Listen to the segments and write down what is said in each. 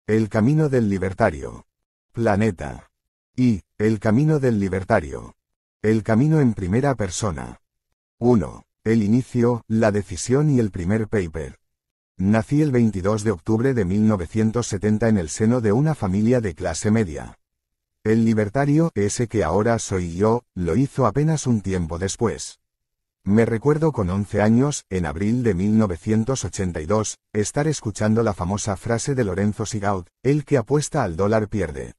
El camino del libertario. Planeta. Y, el camino del libertario. El camino en primera persona. 1. El inicio, la decisión y el primer paper. Nací el 22 de octubre de 1970 en el seno de una familia de clase media. El libertario, ese que ahora soy yo, lo hizo apenas un tiempo después. Me recuerdo con 11 años, en abril de 1982, estar escuchando la famosa frase de Lorenzo Sigaud, el que apuesta al dólar pierde.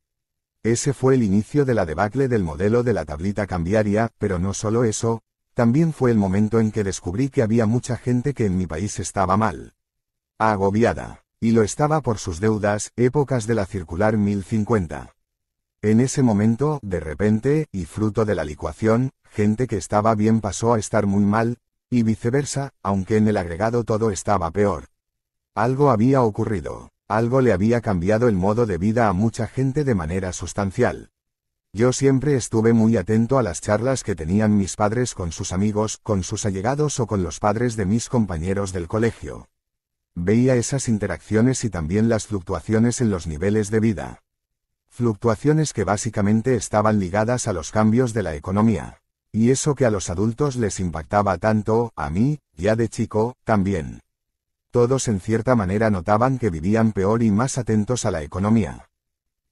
Ese fue el inicio de la debacle del modelo de la tablita cambiaria, pero no solo eso, también fue el momento en que descubrí que había mucha gente que en mi país estaba mal. Agobiada. Y lo estaba por sus deudas, épocas de la circular 1050. En ese momento, de repente, y fruto de la licuación, gente que estaba bien pasó a estar muy mal, y viceversa, aunque en el agregado todo estaba peor. Algo había ocurrido, algo le había cambiado el modo de vida a mucha gente de manera sustancial. Yo siempre estuve muy atento a las charlas que tenían mis padres con sus amigos, con sus allegados o con los padres de mis compañeros del colegio. Veía esas interacciones y también las fluctuaciones en los niveles de vida. Fluctuaciones que básicamente estaban ligadas a los cambios de la economía. Y eso que a los adultos les impactaba tanto, a mí, ya de chico, también. Todos en cierta manera notaban que vivían peor y más atentos a la economía.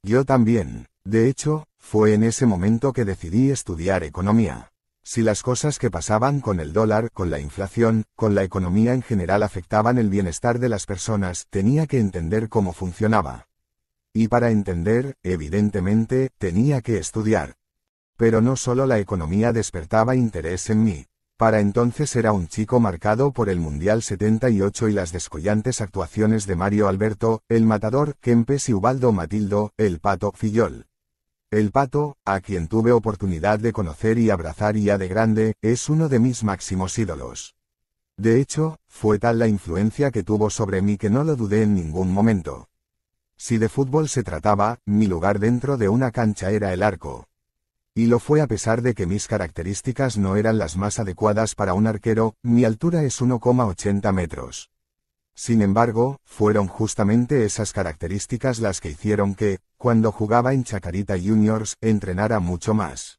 Yo también. De hecho, fue en ese momento que decidí estudiar economía. Si las cosas que pasaban con el dólar, con la inflación, con la economía en general afectaban el bienestar de las personas, tenía que entender cómo funcionaba. Y para entender, evidentemente, tenía que estudiar. Pero no solo la economía despertaba interés en mí. Para entonces era un chico marcado por el Mundial 78 y las descollantes actuaciones de Mario Alberto, el Matador, Kempes y Ubaldo Matildo, el Pato Fillol. El Pato, a quien tuve oportunidad de conocer y abrazar ya de grande, es uno de mis máximos ídolos. De hecho, fue tal la influencia que tuvo sobre mí que no lo dudé en ningún momento. Si de fútbol se trataba, mi lugar dentro de una cancha era el arco. Y lo fue a pesar de que mis características no eran las más adecuadas para un arquero, mi altura es 1,80 metros. Sin embargo, fueron justamente esas características las que hicieron que, cuando jugaba en Chacarita Juniors, entrenara mucho más.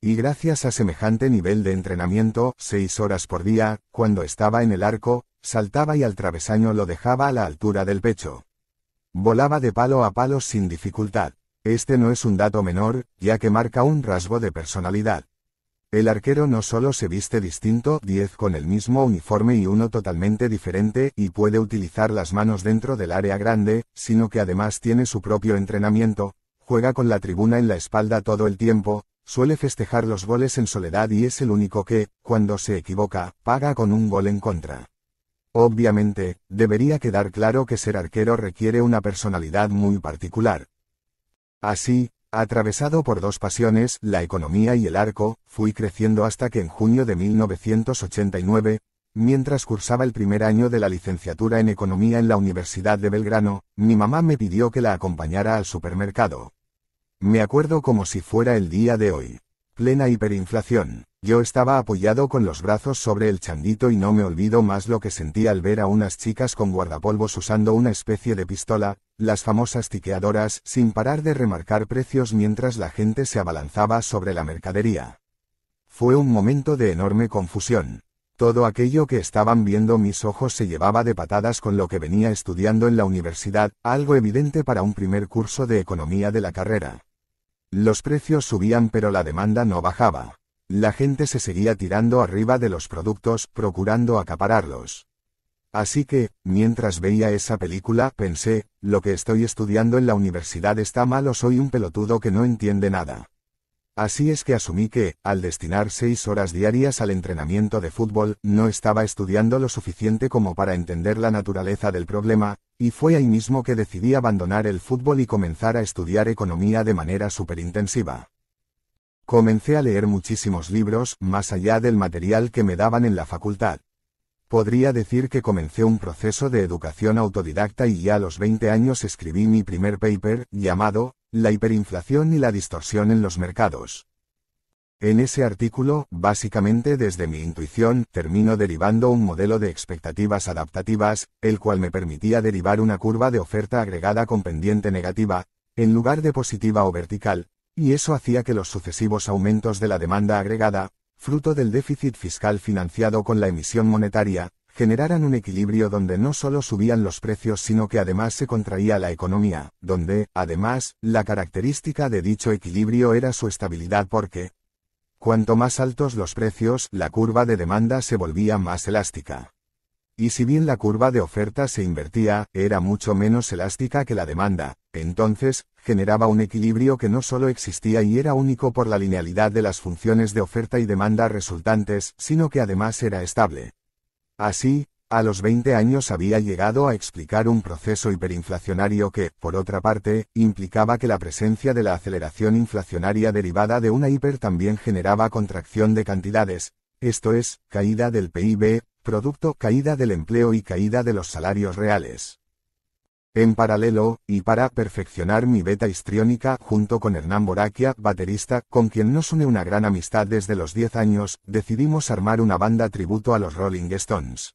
Y gracias a semejante nivel de entrenamiento, 6 horas por día, cuando estaba en el arco, saltaba y al travesaño lo dejaba a la altura del pecho. Volaba de palo a palo sin dificultad. Este no es un dato menor, ya que marca un rasgo de personalidad. El arquero no solo se viste distinto, 10 con el mismo uniforme y uno totalmente diferente, y puede utilizar las manos dentro del área grande, sino que además tiene su propio entrenamiento, juega con la tribuna en la espalda todo el tiempo, suele festejar los goles en soledad y es el único que, cuando se equivoca, paga con un gol en contra. Obviamente, debería quedar claro que ser arquero requiere una personalidad muy particular. Así, atravesado por dos pasiones, la economía y el arco, fui creciendo hasta que en junio de 1989, mientras cursaba el primer año de la licenciatura en Economía en la Universidad de Belgrano, mi mamá me pidió que la acompañara al supermercado. Me acuerdo como si fuera el día de hoy. Plena hiperinflación. Yo estaba apoyado con los brazos sobre el changuito y no me olvido más lo que sentí al ver a unas chicas con guardapolvos usando una especie de pistola, las famosas tiqueadoras, sin parar de remarcar precios mientras la gente se abalanzaba sobre la mercadería. Fue un momento de enorme confusión. Todo aquello que estaban viendo mis ojos se llevaba de patadas con lo que venía estudiando en la universidad, algo evidente para un primer curso de economía de la carrera. Los precios subían pero la demanda no bajaba. La gente se seguía tirando arriba de los productos, procurando acapararlos. Así que, mientras veía esa película, pensé, lo que estoy estudiando en la universidad está mal o soy un pelotudo que no entiende nada. Así es que asumí que, al destinar 6 horas diarias al entrenamiento de fútbol, no estaba estudiando lo suficiente como para entender la naturaleza del problema, y fue ahí mismo que decidí abandonar el fútbol y comenzar a estudiar economía de manera superintensiva. Comencé a leer muchísimos libros, más allá del material que me daban en la facultad. Podría decir que comencé un proceso de educación autodidacta y ya a los 20 años escribí mi primer paper, llamado La hiperinflación y la distorsión en los mercados. En ese artículo, básicamente desde mi intuición, termino derivando un modelo de expectativas adaptativas, el cual me permitía derivar una curva de oferta agregada con pendiente negativa, en lugar de positiva o vertical, y eso hacía que los sucesivos aumentos de la demanda agregada, fruto del déficit fiscal financiado con la emisión monetaria, generaran un equilibrio donde no solo subían los precios sino que además se contraía la economía, donde, además, la característica de dicho equilibrio era su estabilidad porque, cuanto más altos los precios, la curva de demanda se volvía más elástica. Y si bien la curva de oferta se invertía, era mucho menos elástica que la demanda, entonces, generaba un equilibrio que no solo existía y era único por la linealidad de las funciones de oferta y demanda resultantes, sino que además era estable. Así, a los 20 años había llegado a explicar un proceso hiperinflacionario que, por otra parte, implicaba que la presencia de la aceleración inflacionaria derivada de una hiper también generaba contracción de cantidades, esto es, caída del PIB, producto, caída del empleo y caída de los salarios reales. En paralelo, y para perfeccionar mi beta histriónica junto con Hernán Boraquia, baterista, con quien nos une una gran amistad desde los 10 años, decidimos armar una banda tributo a los Rolling Stones.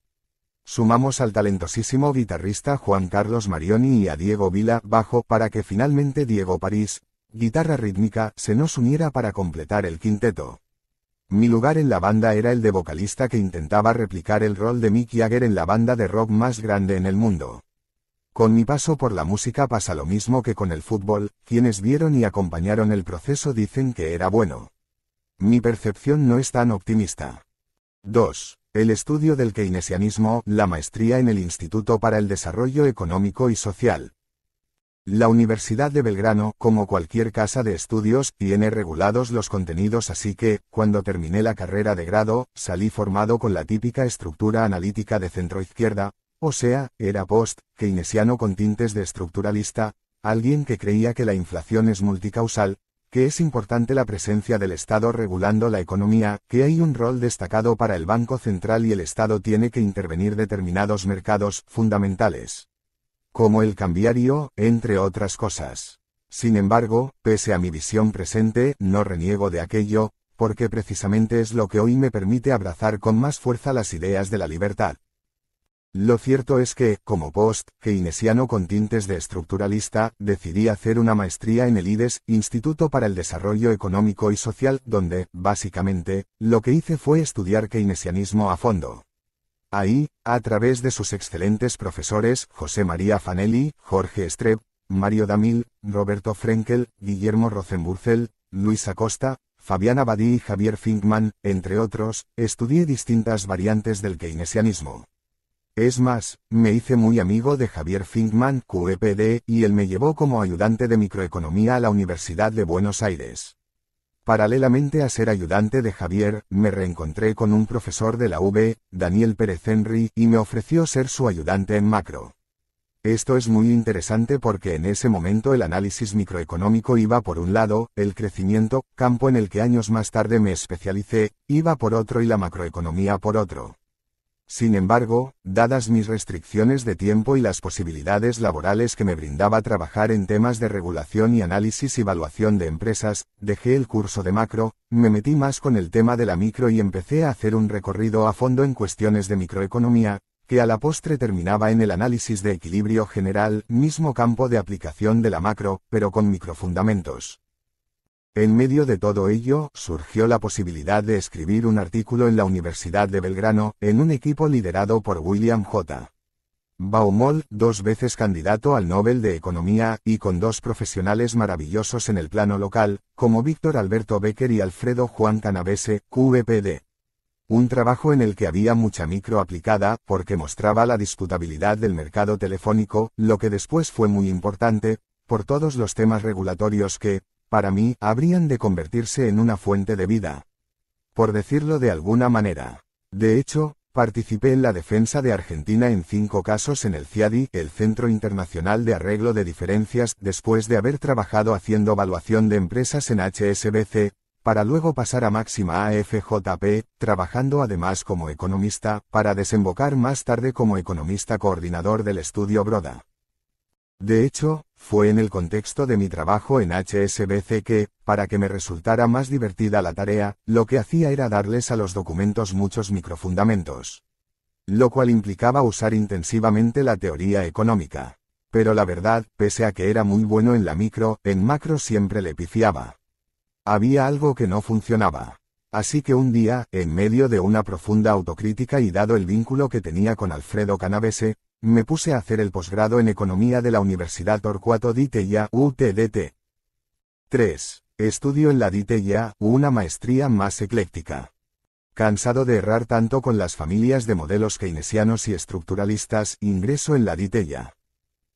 Sumamos al talentosísimo guitarrista Juan Carlos Marioni y a Diego Vila, bajo, para que finalmente Diego París, guitarra rítmica, se nos uniera para completar el quinteto. Mi lugar en la banda era el de vocalista que intentaba replicar el rol de Mick Jagger en la banda de rock más grande en el mundo. Con mi paso por la música pasa lo mismo que con el fútbol, quienes vieron y acompañaron el proceso dicen que era bueno. Mi percepción no es tan optimista. 2. El estudio del keynesianismo, la maestría en el Instituto para el Desarrollo Económico y Social. La Universidad de Belgrano, como cualquier casa de estudios, tiene regulados los contenidos, así que, cuando terminé la carrera de grado, salí formado con la típica estructura analítica de centroizquierda, o sea, era post-keynesiano con tintes de estructuralista, alguien que creía que la inflación es multicausal, que es importante la presencia del Estado regulando la economía, que hay un rol destacado para el Banco Central y el Estado tiene que intervenir determinados mercados fundamentales, como el cambiario, entre otras cosas. Sin embargo, pese a mi visión presente, no reniego de aquello, porque precisamente es lo que hoy me permite abrazar con más fuerza las ideas de la libertad. Lo cierto es que, como post-keynesiano con tintes de estructuralista, decidí hacer una maestría en el IDES, Instituto para el Desarrollo Económico y Social, donde, básicamente, lo que hice fue estudiar keynesianismo a fondo. Ahí, a través de sus excelentes profesores, José María Fanelli, Jorge Streb, Mario Damil, Roberto Frenkel, Guillermo Rosenburcel, Luis Acosta, Fabián Abadí y Javier Finkman, entre otros, estudié distintas variantes del keynesianismo. Es más, me hice muy amigo de Javier Finkman, QEPD, y él me llevó como ayudante de microeconomía a la Universidad de Buenos Aires. Paralelamente a ser ayudante de Javier, me reencontré con un profesor de la UB, Daniel Pérez Henry, y me ofreció ser su ayudante en macro. Esto es muy interesante porque en ese momento el análisis microeconómico iba por un lado, el crecimiento, campo en el que años más tarde me especialicé, iba por otro y la macroeconomía por otro. Sin embargo, dadas mis restricciones de tiempo y las posibilidades laborales que me brindaba trabajar en temas de regulación y análisis y evaluación de empresas, dejé el curso de macro, me metí más con el tema de la micro y empecé a hacer un recorrido a fondo en cuestiones de microeconomía, que a la postre terminaba en el análisis de equilibrio general, mismo campo de aplicación de la macro, pero con microfundamentos. En medio de todo ello, surgió la posibilidad de escribir un artículo en la Universidad de Belgrano, en un equipo liderado por William J. Baumol, 2 veces candidato al Nobel de Economía, y con 2 profesionales maravillosos en el plano local, como Víctor Alberto Becker y Alfredo Juan Canavese, QEPD. Un trabajo en el que había mucha micro aplicada, porque mostraba la disputabilidad del mercado telefónico, lo que después fue muy importante, por todos los temas regulatorios que, para mí, habrían de convertirse en una fuente de vida, por decirlo de alguna manera. De hecho, participé en la defensa de Argentina en 5 casos en el CIADI, el Centro Internacional de Arreglo de Diferencias, después de haber trabajado haciendo evaluación de empresas en HSBC, para luego pasar a Máxima AFJP, trabajando además como economista, para desembocar más tarde como economista coordinador del estudio Broda. De hecho, Fue en el contexto de mi trabajo en HSBC que, para que me resultara más divertida la tarea, lo que hacía era darles a los documentos muchos microfundamentos. Lo cual implicaba usar intensivamente la teoría económica. Pero la verdad, pese a que era muy bueno en la micro, en macro siempre le pifiaba. Había algo que no funcionaba. Así que un día, en medio de una profunda autocrítica y dado el vínculo que tenía con Alfredo Canavese, me puse a hacer el posgrado en Economía de la Universidad Torquato di Tella, UTDT. 3. Estudio en la di Tella, una maestría más ecléctica. Cansado de errar tanto con las familias de modelos keynesianos y estructuralistas, ingreso en la di Tella.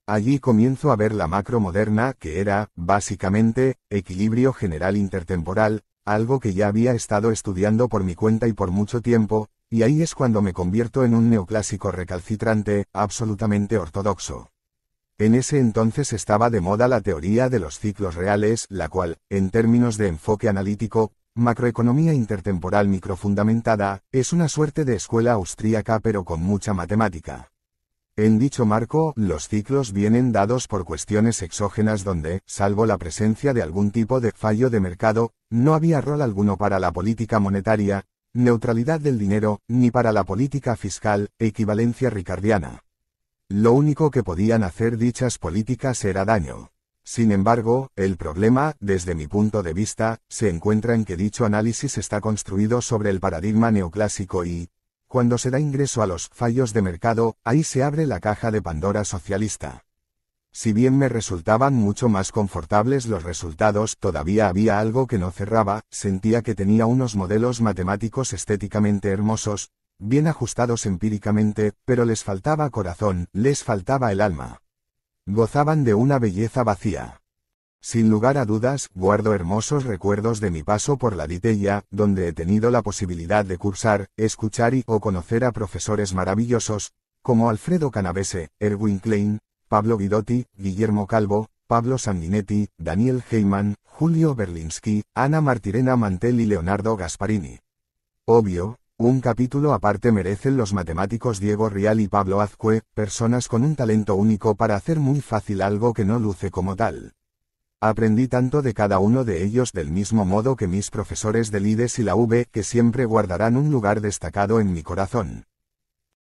Allí comienzo a ver la macro moderna, que era, básicamente, equilibrio general intertemporal, algo que ya había estado estudiando por mi cuenta y por mucho tiempo, y ahí es cuando me convierto en un neoclásico recalcitrante, absolutamente ortodoxo. En ese entonces estaba de moda la teoría de los ciclos reales, la cual, en términos de enfoque analítico, macroeconomía intertemporal microfundamentada, es una suerte de escuela austríaca pero con mucha matemática. En dicho marco, los ciclos vienen dados por cuestiones exógenas donde, salvo la presencia de algún tipo de fallo de mercado, no había rol alguno para la política monetaria, neutralidad del dinero, ni para la política fiscal, equivalencia ricardiana. Lo único que podían hacer dichas políticas era daño. Sin embargo, el problema, desde mi punto de vista, se encuentra en que dicho análisis está construido sobre el paradigma neoclásico y, cuando se da ingreso a los fallos de mercado, ahí se abre la caja de Pandora socialista. Si bien me resultaban mucho más confortables los resultados, todavía había algo que no cerraba, sentía que tenía unos modelos matemáticos estéticamente hermosos, bien ajustados empíricamente, pero les faltaba corazón, les faltaba el alma. Gozaban de una belleza vacía. Sin lugar a dudas, guardo hermosos recuerdos de mi paso por la di Tella, donde he tenido la posibilidad de cursar, escuchar o conocer a profesores maravillosos, como Alfredo Canavese, Erwin Klein, Pablo Guidotti, Guillermo Calvo, Pablo Sanguinetti, Daniel Heyman, Julio Berlinski, Ana Martirena Mantel y Leonardo Gasparini. Obvio, un capítulo aparte merecen los matemáticos Diego Rial y Pablo Azcue, personas con un talento único para hacer muy fácil algo que no luce como tal. Aprendí tanto de cada uno de ellos del mismo modo que mis profesores del IDES y la UB, que siempre guardarán un lugar destacado en mi corazón.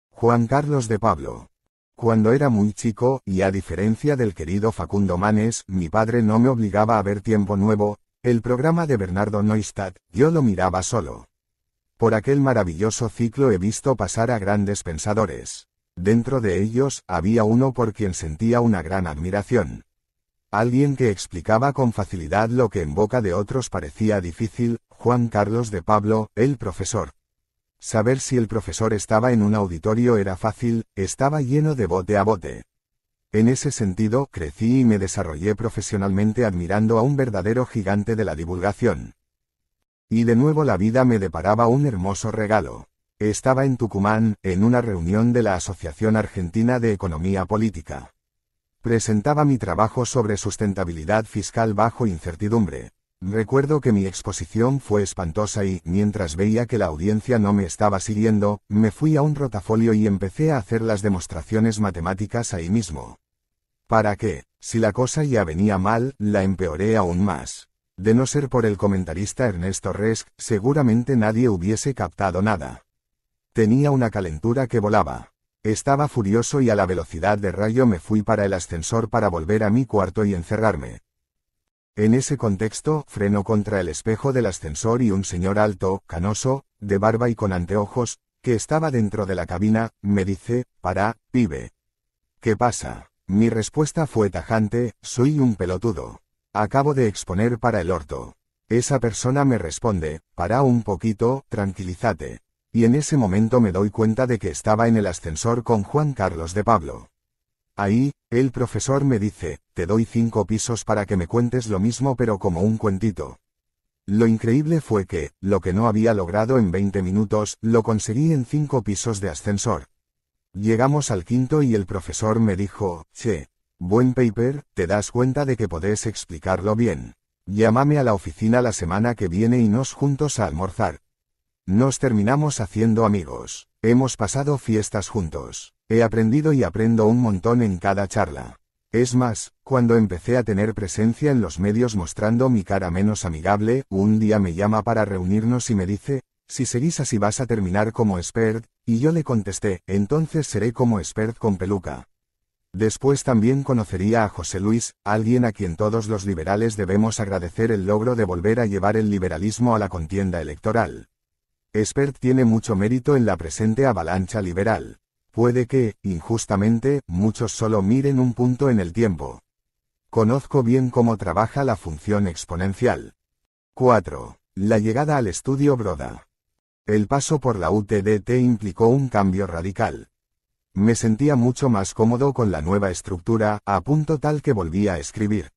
Juan Carlos de Pablo. Cuando era muy chico, y a diferencia del querido Facundo Manes, mi padre no me obligaba a ver Tiempo Nuevo, el programa de Bernardo Neustadt, yo lo miraba solo. Por aquel maravilloso ciclo he visto pasar a grandes pensadores. Dentro de ellos, había uno por quien sentía una gran admiración. Alguien que explicaba con facilidad lo que en boca de otros parecía difícil, Juan Carlos de Pablo, el profesor. Saber si el profesor estaba en un auditorio era fácil, estaba lleno de bote a bote. En ese sentido, crecí y me desarrollé profesionalmente admirando a un verdadero gigante de la divulgación. Y de nuevo la vida me deparaba un hermoso regalo. Estaba en Tucumán, en una reunión de la Asociación Argentina de Economía Política. Presentaba mi trabajo sobre sustentabilidad fiscal bajo incertidumbre. Recuerdo que mi exposición fue espantosa y, mientras veía que la audiencia no me estaba siguiendo, me fui a un rotafolio y empecé a hacer las demostraciones matemáticas ahí mismo. ¿Para qué? Si la cosa ya venía mal, la empeoré aún más. De no ser por el comentarista Ernesto Resch, seguramente nadie hubiese captado nada. Tenía una calentura que volaba. Estaba furioso y a la velocidad de rayo me fui para el ascensor para volver a mi cuarto y encerrarme. En ese contexto, freno contra el espejo del ascensor y un señor alto, canoso, de barba y con anteojos, que estaba dentro de la cabina, me dice, «Para, pibe». ¿Qué pasa? Mi respuesta fue tajante, «Soy un pelotudo. Acabo de exponer para el orto». Esa persona me responde, «Para un poquito, tranquilízate». Y en ese momento me doy cuenta de que estaba en el ascensor con Juan Carlos de Pablo. Ahí, el profesor me dice, «Te doy 5 pisos para que me cuentes lo mismo pero como un cuentito». Lo increíble fue que, lo que no había logrado en 20 minutos, lo conseguí en 5 pisos de ascensor. Llegamos al quinto y el profesor me dijo, «Che, buen paper, ¿te das cuenta de que podés explicarlo bien? Llámame a la oficina la semana que viene y nos juntos a almorzar». Nos terminamos haciendo amigos. Hemos pasado fiestas juntos. He aprendido y aprendo un montón en cada charla. Es más, cuando empecé a tener presencia en los medios mostrando mi cara menos amigable, un día me llama para reunirnos y me dice, si seguís así vas a terminar como Spert, y yo le contesté, entonces seré como Spert con peluca. Después también conocería a José Luis, alguien a quien todos los liberales debemos agradecer el logro de volver a llevar el liberalismo a la contienda electoral. Spert tiene mucho mérito en la presente avalancha liberal. Puede que, injustamente, muchos solo miren un punto en el tiempo. Conozco bien cómo trabaja la función exponencial. 4. La llegada al estudio Broda. El paso por la UTDT implicó un cambio radical. Me sentía mucho más cómodo con la nueva estructura, a punto tal que volví a escribir.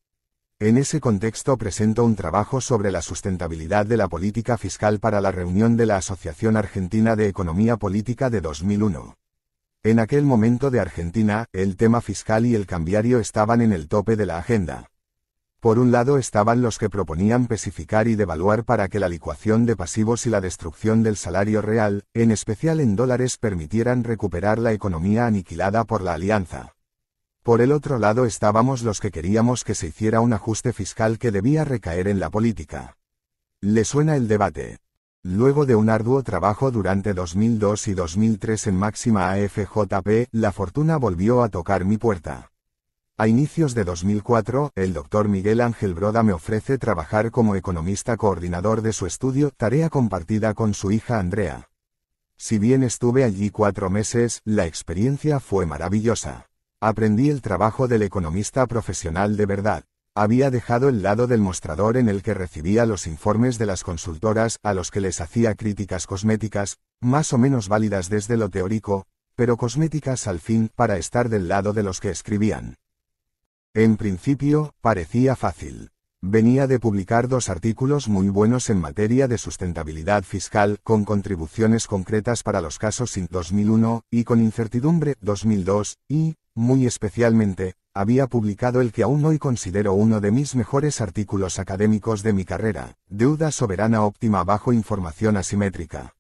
En ese contexto presento un trabajo sobre la sustentabilidad de la política fiscal para la reunión de la Asociación Argentina de Economía Política de 2001. En aquel momento de Argentina, el tema fiscal y el cambiario estaban en el tope de la agenda. Por un lado estaban los que proponían pesificar y devaluar para que la licuación de pasivos y la destrucción del salario real, en especial en dólares, permitieran recuperar la economía aniquilada por la alianza. Por el otro lado estábamos los que queríamos que se hiciera un ajuste fiscal que debía recaer en la política. ¿Le suena el debate? Luego de un arduo trabajo durante 2002 y 2003 en Máxima AFJP, la fortuna volvió a tocar mi puerta. A inicios de 2004, el Dr. Miguel Ángel Broda me ofrece trabajar como economista coordinador de su estudio, tarea compartida con su hija Andrea. Si bien estuve allí 4 meses, la experiencia fue maravillosa. Aprendí el trabajo del economista profesional de verdad. Había dejado el lado del mostrador en el que recibía los informes de las consultoras, a los que les hacía críticas cosméticas, más o menos válidas desde lo teórico, pero cosméticas al fin, para estar del lado de los que escribían. En principio, parecía fácil. Venía de publicar 2 artículos muy buenos en materia de sustentabilidad fiscal, con contribuciones concretas para los casos sin 2001, y con incertidumbre 2002, y, muy especialmente, había publicado el que aún hoy considero uno de mis mejores artículos académicos de mi carrera, Deuda soberana óptima bajo información asimétrica.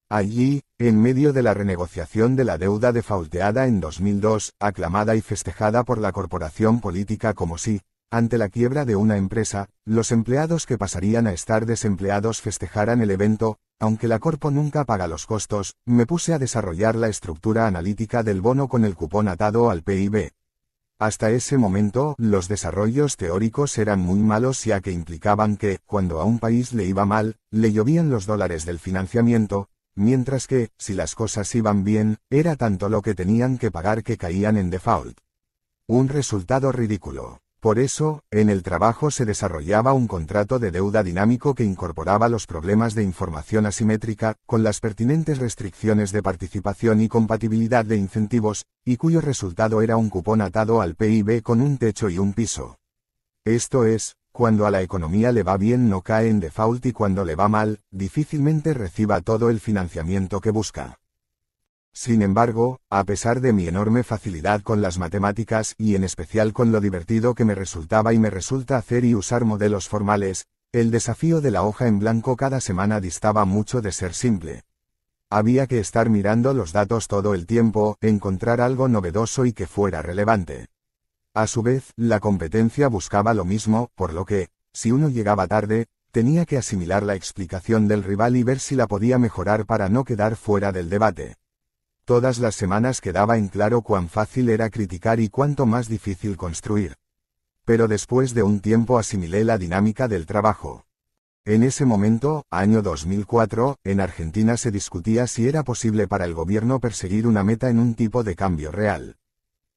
Allí, en medio de la renegociación de la deuda defaulteada en 2002, aclamada y festejada por la corporación política como si, ante la quiebra de una empresa, los empleados que pasarían a estar desempleados festejaran el evento, aunque la corpo nunca paga los costos, me puse a desarrollar la estructura analítica del bono con el cupón atado al PIB. Hasta ese momento, los desarrollos teóricos eran muy malos ya que implicaban que, cuando a un país le iba mal, le llovían los dólares del financiamiento, mientras que, si las cosas iban bien, era tanto lo que tenían que pagar que caían en default. Un resultado ridículo. Por eso, en el trabajo se desarrollaba un contrato de deuda dinámico que incorporaba los problemas de información asimétrica, con las pertinentes restricciones de participación y compatibilidad de incentivos, y cuyo resultado era un cupón atado al PIB con un techo y un piso. Esto es, cuando a la economía le va bien no cae en default y cuando le va mal, difícilmente reciba todo el financiamiento que busca. Sin embargo, a pesar de mi enorme facilidad con las matemáticas y en especial con lo divertido que me resultaba y me resulta hacer y usar modelos formales, el desafío de la hoja en blanco cada semana distaba mucho de ser simple. Había que estar mirando los datos todo el tiempo, encontrar algo novedoso y que fuera relevante. A su vez, la competencia buscaba lo mismo, por lo que, si uno llegaba tarde, tenía que asimilar la explicación del rival y ver si la podía mejorar para no quedar fuera del debate. Todas las semanas quedaba en claro cuán fácil era criticar y cuánto más difícil construir. Pero después de un tiempo asimilé la dinámica del trabajo. En ese momento, año 2004, en Argentina se discutía si era posible para el gobierno perseguir una meta en un tipo de cambio real.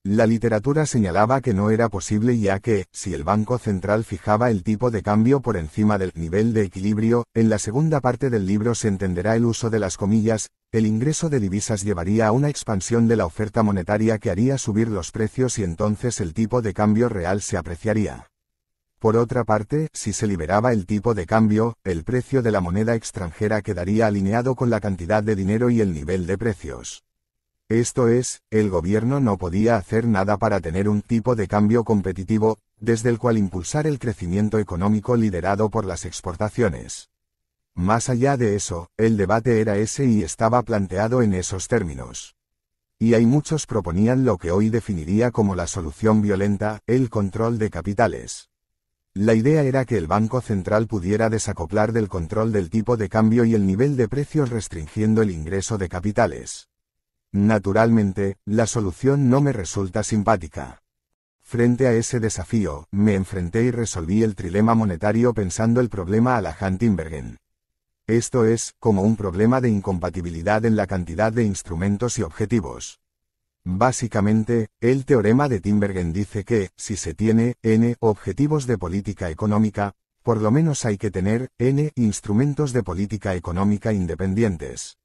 La literatura señalaba que no era posible ya que, si el Banco Central fijaba el tipo de cambio por encima del nivel de equilibrio, en la segunda parte del libro se entenderá el uso de las comillas, el ingreso de divisas llevaría a una expansión de la oferta monetaria que haría subir los precios y entonces el tipo de cambio real se apreciaría. Por otra parte, si se liberaba el tipo de cambio, el precio de la moneda extranjera quedaría alineado con la cantidad de dinero y el nivel de precios. Esto es, el gobierno no podía hacer nada para tener un tipo de cambio competitivo, desde el cual impulsar el crecimiento económico liderado por las exportaciones. Más allá de eso, el debate era ese y estaba planteado en esos términos. Y hay muchos proponían lo que hoy definiría como la solución violenta, el control de capitales. La idea era que el Banco Central pudiera desacoplar del control del tipo de cambio y el nivel de precios restringiendo el ingreso de capitales. Naturalmente, la solución no me resulta simpática. Frente a ese desafío, me enfrenté y resolví el trilema monetario pensando el problema a la Tinbergen. Esto es, como un problema de incompatibilidad en la cantidad de instrumentos y objetivos. Básicamente, el teorema de Tinbergen dice que, si se tiene n objetivos de política económica, por lo menos hay que tener n instrumentos de política económica independientes.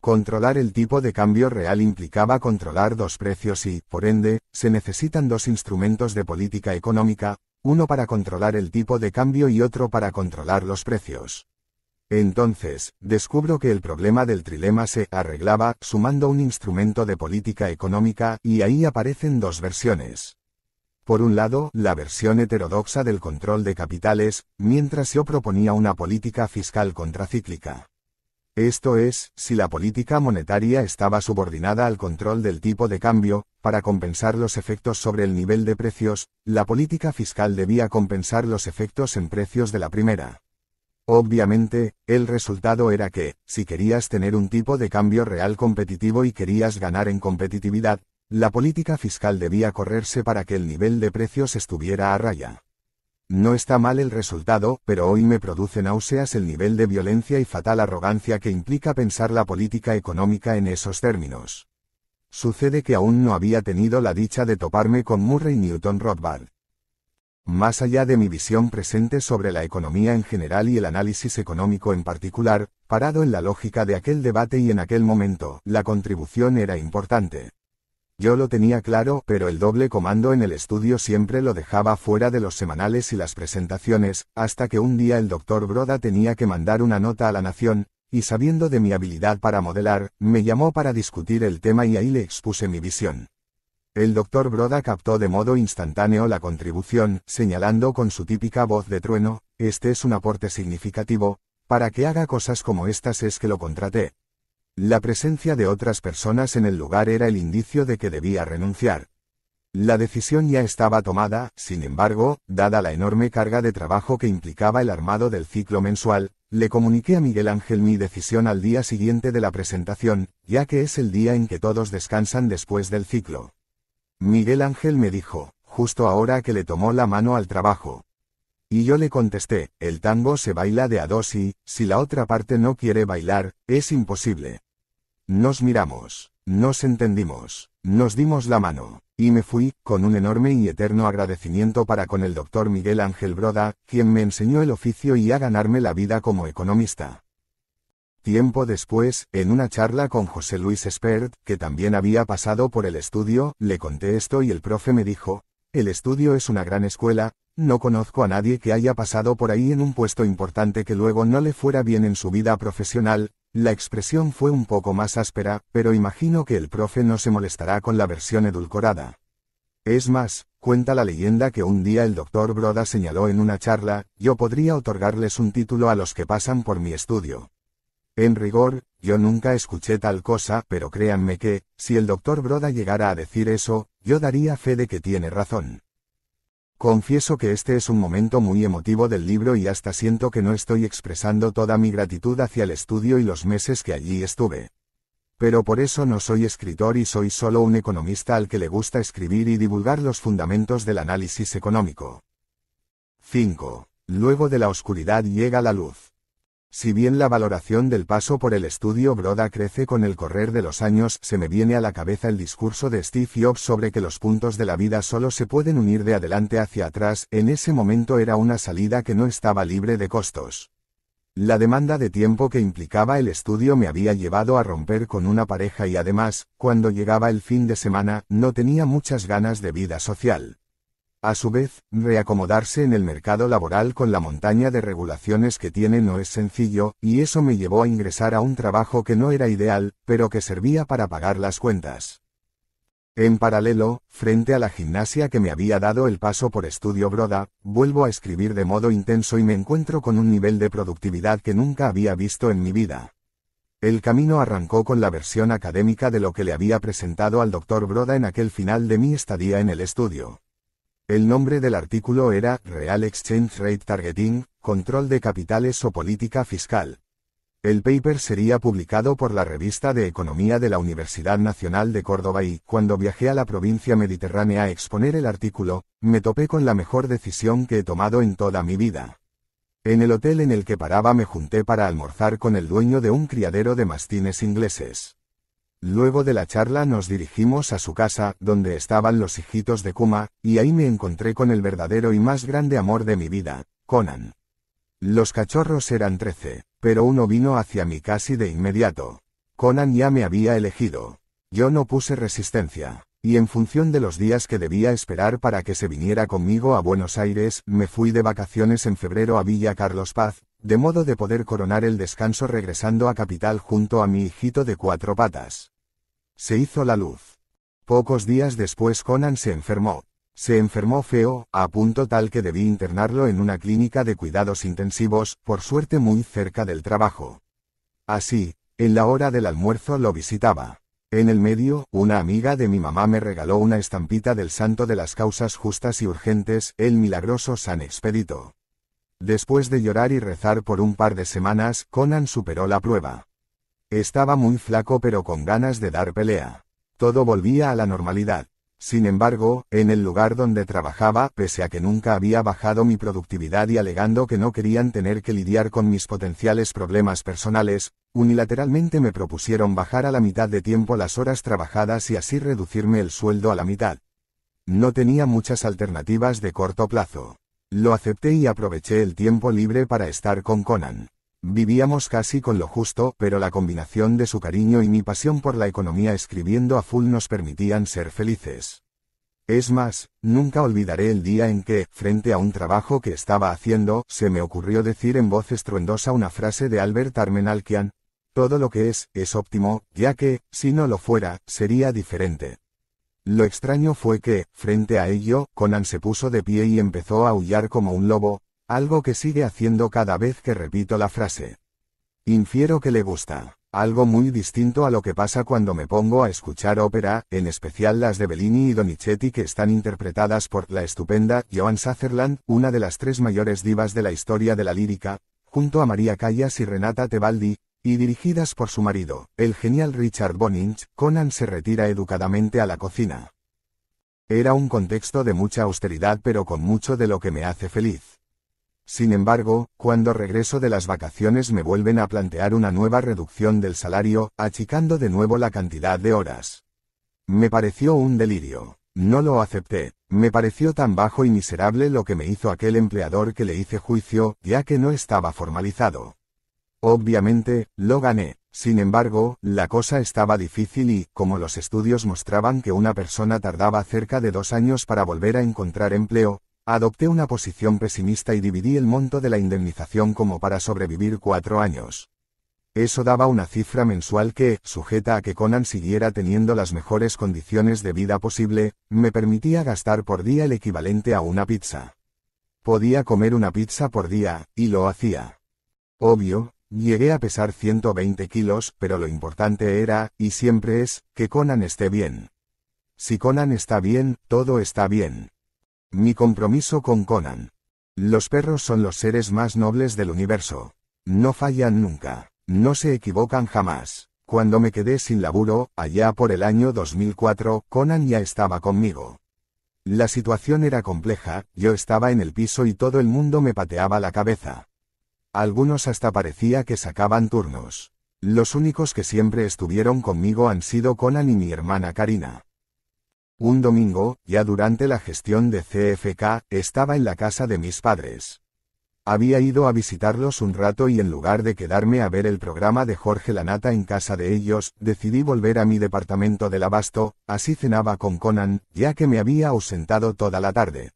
Controlar el tipo de cambio real implicaba controlar dos precios y, por ende, se necesitan dos instrumentos de política económica, uno para controlar el tipo de cambio y otro para controlar los precios. Entonces, descubro que el problema del trilema se arreglaba sumando un instrumento de política económica y ahí aparecen dos versiones. Por un lado, la versión heterodoxa del control de capitales, mientras yo proponía una política fiscal contracíclica. Esto es, si la política monetaria estaba subordinada al control del tipo de cambio, para compensar los efectos sobre el nivel de precios, la política fiscal debía compensar los efectos en precios de la primera. Obviamente, el resultado era que, si querías tener un tipo de cambio real competitivo y querías ganar en competitividad, la política fiscal debía correrse para que el nivel de precios estuviera a raya. No está mal el resultado, pero hoy me produce náuseas el nivel de violencia y fatal arrogancia que implica pensar la política económica en esos términos. Sucede que aún no había tenido la dicha de toparme con Murray Newton Rothbard. Más allá de mi visión presente sobre la economía en general y el análisis económico en particular, parado en la lógica de aquel debate y en aquel momento, la contribución era importante. Yo lo tenía claro, pero el doble comando en el estudio siempre lo dejaba fuera de los semanales y las presentaciones, hasta que un día el Dr. Broda tenía que mandar una nota a La Nación, y sabiendo de mi habilidad para modelar, me llamó para discutir el tema y ahí le expuse mi visión. El Dr. Broda captó de modo instantáneo la contribución, señalando con su típica voz de trueno, este es un aporte significativo, para que haga cosas como estas es que lo contraté. La presencia de otras personas en el lugar era el indicio de que debía renunciar. La decisión ya estaba tomada, sin embargo, dada la enorme carga de trabajo que implicaba el armado del ciclo mensual, le comuniqué a Miguel Ángel mi decisión al día siguiente de la presentación, ya que es el día en que todos descansan después del ciclo. Miguel Ángel me dijo, justo ahora que le tomó la mano al trabajo. Y yo le contesté, el tango se baila de a dos y, si la otra parte no quiere bailar, es imposible. Nos miramos, nos entendimos, nos dimos la mano, y me fui, con un enorme y eterno agradecimiento para con el Dr. Miguel Ángel Broda, quien me enseñó el oficio y a ganarme la vida como economista. Tiempo después, en una charla con José Luis Espert, que también había pasado por el estudio, le conté esto y el profe me dijo, el estudio es una gran escuela, no conozco a nadie que haya pasado por ahí en un puesto importante que luego no le fuera bien en su vida profesional. La expresión fue un poco más áspera, pero imagino que el profe no se molestará con la versión edulcorada. Es más, cuenta la leyenda que un día el Dr. Broda señaló en una charla, yo podría otorgarles un título a los que pasan por mi estudio. En rigor, yo nunca escuché tal cosa, pero créanme que, si el Dr. Broda llegara a decir eso, yo daría fe de que tiene razón. Confieso que este es un momento muy emotivo del libro y hasta siento que no estoy expresando toda mi gratitud hacia el estudio y los meses que allí estuve. Pero por eso no soy escritor y soy solo un economista al que le gusta escribir y divulgar los fundamentos del análisis económico. 5. Luego de la oscuridad llega la luz. Si bien la valoración del paso por el estudio Broda crece con el correr de los años, se me viene a la cabeza el discurso de Steve Jobs sobre que los puntos de la vida solo se pueden unir de adelante hacia atrás. En ese momento era una salida que no estaba libre de costos. La demanda de tiempo que implicaba el estudio me había llevado a romper con una pareja y además, cuando llegaba el fin de semana, no tenía muchas ganas de vida social. A su vez, reacomodarse en el mercado laboral con la montaña de regulaciones que tiene no es sencillo, y eso me llevó a ingresar a un trabajo que no era ideal, pero que servía para pagar las cuentas. En paralelo, frente a la gimnasia que me había dado el paso por estudio Broda, vuelvo a escribir de modo intenso y me encuentro con un nivel de productividad que nunca había visto en mi vida. El camino arrancó con la versión académica de lo que le había presentado al Dr. Broda en aquel final de mi estadía en el estudio. El nombre del artículo era Real Exchange Rate Targeting, Control de Capitales o Política Fiscal. El paper sería publicado por la Revista de Economía de la Universidad Nacional de Córdoba y, cuando viajé a la provincia mediterránea a exponer el artículo, me topé con la mejor decisión que he tomado en toda mi vida. En el hotel en el que paraba me junté para almorzar con el dueño de un criadero de mastines ingleses. Luego de la charla nos dirigimos a su casa, donde estaban los hijitos de Kuma, y ahí me encontré con el verdadero y más grande amor de mi vida, Conan. Los cachorros eran 13, pero uno vino hacia mí casi de inmediato. Conan ya me había elegido. Yo no puse resistencia, y en función de los días que debía esperar para que se viniera conmigo a Buenos Aires, me fui de vacaciones en febrero a Villa Carlos Paz, de modo de poder coronar el descanso regresando a Capital junto a mi hijito de 4 patas. Se hizo la luz. Pocos días después Conan se enfermó. Se enfermó feo, a punto tal que debí internarlo en una clínica de cuidados intensivos, por suerte muy cerca del trabajo. Así, en la hora del almuerzo lo visitaba. En el medio, una amiga de mi mamá me regaló una estampita del santo de las causas justas y urgentes, el milagroso San Expedito. Después de llorar y rezar por un par de semanas, Conan superó la prueba. Estaba muy flaco pero con ganas de dar pelea. Todo volvía a la normalidad. Sin embargo, en el lugar donde trabajaba, pese a que nunca había bajado mi productividad y alegando que no querían tener que lidiar con mis potenciales problemas personales, unilateralmente me propusieron bajar a la mitad de tiempo las horas trabajadas y así reducirme el sueldo a la mitad. No tenía muchas alternativas de corto plazo. Lo acepté y aproveché el tiempo libre para estar con Conan. Vivíamos casi con lo justo, pero la combinación de su cariño y mi pasión por la economía escribiendo a full nos permitían ser felices. Es más, nunca olvidaré el día en que, frente a un trabajo que estaba haciendo, se me ocurrió decir en voz estruendosa una frase de Albert Armenalkian: todo lo que es óptimo, ya que, si no lo fuera, sería diferente. Lo extraño fue que, frente a ello, Conan se puso de pie y empezó a aullar como un lobo, algo que sigue haciendo cada vez que repito la frase. Infiero que le gusta. Algo muy distinto a lo que pasa cuando me pongo a escuchar ópera, en especial las de Bellini y Donizetti que están interpretadas por la estupenda Joan Sutherland, una de las 3 mayores divas de la historia de la lírica, junto a María Callas y Renata Tebaldi, y dirigidas por su marido, el genial Richard Boninch. Conan se retira educadamente a la cocina. Era un contexto de mucha austeridad pero con mucho de lo que me hace feliz. Sin embargo, cuando regreso de las vacaciones me vuelven a plantear una nueva reducción del salario, achicando de nuevo la cantidad de horas. Me pareció un delirio. No lo acepté. Me pareció tan bajo y miserable lo que me hizo aquel empleador que le hice juicio, ya que no estaba formalizado. Obviamente, lo gané. Sin embargo, la cosa estaba difícil y, como los estudios mostraban que una persona tardaba cerca de 2 años para volver a encontrar empleo, adopté una posición pesimista y dividí el monto de la indemnización como para sobrevivir 4 años. Eso daba una cifra mensual que, sujeta a que Conan siguiera teniendo las mejores condiciones de vida posible, me permitía gastar por día el equivalente a una pizza. Podía comer una pizza por día, y lo hacía. Obvio, llegué a pesar 120 kilos, pero lo importante era, y siempre es, que Conan esté bien. Si Conan está bien, todo está bien. Mi compromiso con Conan. Los perros son los seres más nobles del universo. No fallan nunca. No se equivocan jamás. Cuando me quedé sin laburo, allá por el año 2004, Conan ya estaba conmigo. La situación era compleja, yo estaba en el piso y todo el mundo me pateaba la cabeza. Algunos hasta parecía que sacaban turnos. Los únicos que siempre estuvieron conmigo han sido Conan y mi hermana Karina. Un domingo, ya durante la gestión de CFK, estaba en la casa de mis padres. Había ido a visitarlos un rato y en lugar de quedarme a ver el programa de Jorge Lanata en casa de ellos, decidí volver a mi departamento del Abasto, así cenaba con Conan, ya que me había ausentado toda la tarde.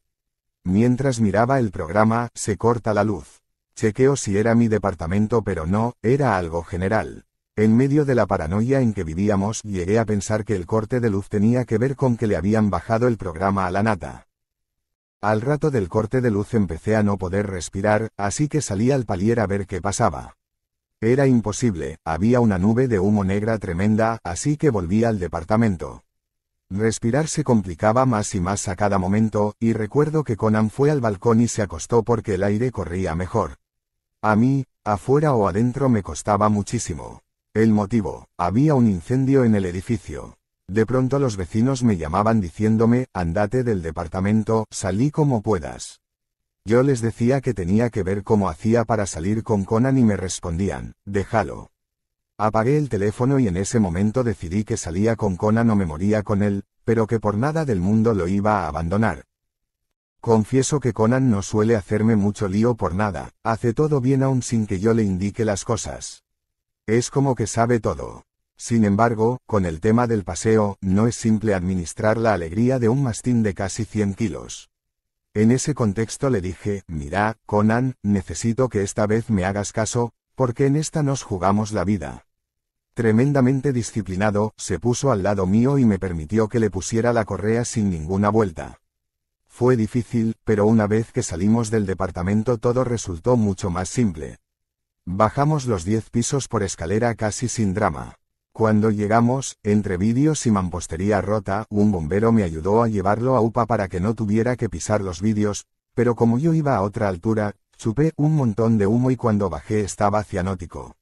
Mientras miraba el programa, se corta la luz. Chequeo si era mi departamento pero no, era algo general. En medio de la paranoia en que vivíamos, llegué a pensar que el corte de luz tenía que ver con que le habían bajado el programa a Lanata. Al rato del corte de luz empecé a no poder respirar, así que salí al palier a ver qué pasaba. Era imposible, había una nube de humo negra tremenda, así que volví al departamento. Respirar se complicaba más y más a cada momento, y recuerdo que Conan fue al balcón y se acostó porque el aire corría mejor. A mí, afuera o adentro me costaba muchísimo. El motivo: había un incendio en el edificio. De pronto los vecinos me llamaban diciéndome, andate del departamento, salí como puedas. Yo les decía que tenía que ver cómo hacía para salir con Conan y me respondían, déjalo. Apagué el teléfono y en ese momento decidí que salía con Conan o me moría con él, pero que por nada del mundo lo iba a abandonar. Confieso que Conan no suele hacerme mucho lío por nada, hace todo bien aun sin que yo le indique las cosas. Es como que sabe todo. Sin embargo, con el tema del paseo, no es simple administrar la alegría de un mastín de casi 100 kilos. En ese contexto le dije, mira, Conan, necesito que esta vez me hagas caso, porque en esta nos jugamos la vida. Tremendamente disciplinado, se puso al lado mío y me permitió que le pusiera la correa sin ninguna vuelta. Fue difícil, pero una vez que salimos del departamento todo resultó mucho más simple. Bajamos los 10 pisos por escalera casi sin drama. Cuando llegamos, entre vidrios y mampostería rota, un bombero me ayudó a llevarlo a UPA para que no tuviera que pisar los vidrios, pero como yo iba a otra altura, chupé un montón de humo y cuando bajé estaba cianótico.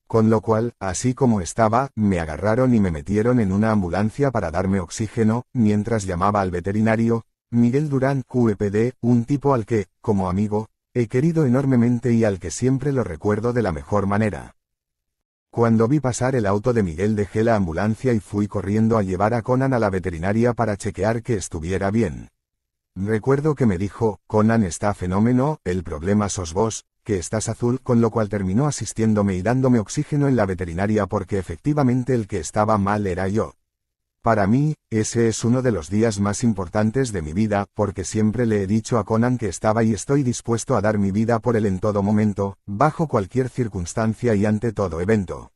Con lo cual, así como estaba, me agarraron y me metieron en una ambulancia para darme oxígeno, mientras llamaba al veterinario, Miguel Durán, QEPD, un tipo al que, como amigo, he querido enormemente y al que siempre lo recuerdo de la mejor manera. Cuando vi pasar el auto de Miguel dejé la ambulancia y fui corriendo a llevar a Conan a la veterinaria para chequear que estuviera bien. Recuerdo que me dijo, Conan está fenómeno, el problema sos vos, que estás azul, con lo cual terminó asistiéndome y dándome oxígeno en la veterinaria porque efectivamente el que estaba mal era yo. Para mí, ese es uno de los días más importantes de mi vida, porque siempre le he dicho a Conan que estaba y estoy dispuesto a dar mi vida por él en todo momento, bajo cualquier circunstancia y ante todo evento.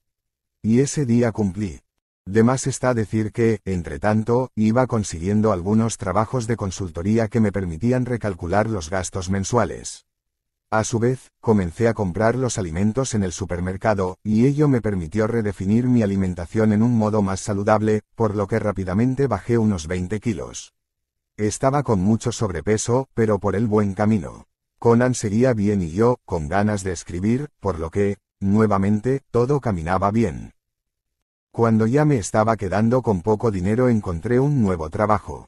Y ese día cumplí. De más está decir que, entre tanto, iba consiguiendo algunos trabajos de consultoría que me permitían recalcular los gastos mensuales. A su vez, comencé a comprar los alimentos en el supermercado, y ello me permitió redefinir mi alimentación en un modo más saludable, por lo que rápidamente bajé unos 20 kilos. Estaba con mucho sobrepeso, pero por el buen camino. Conan seguía bien y yo, con ganas de escribir, por lo que, nuevamente, todo caminaba bien. Cuando ya me estaba quedando con poco dinero encontré un nuevo trabajo.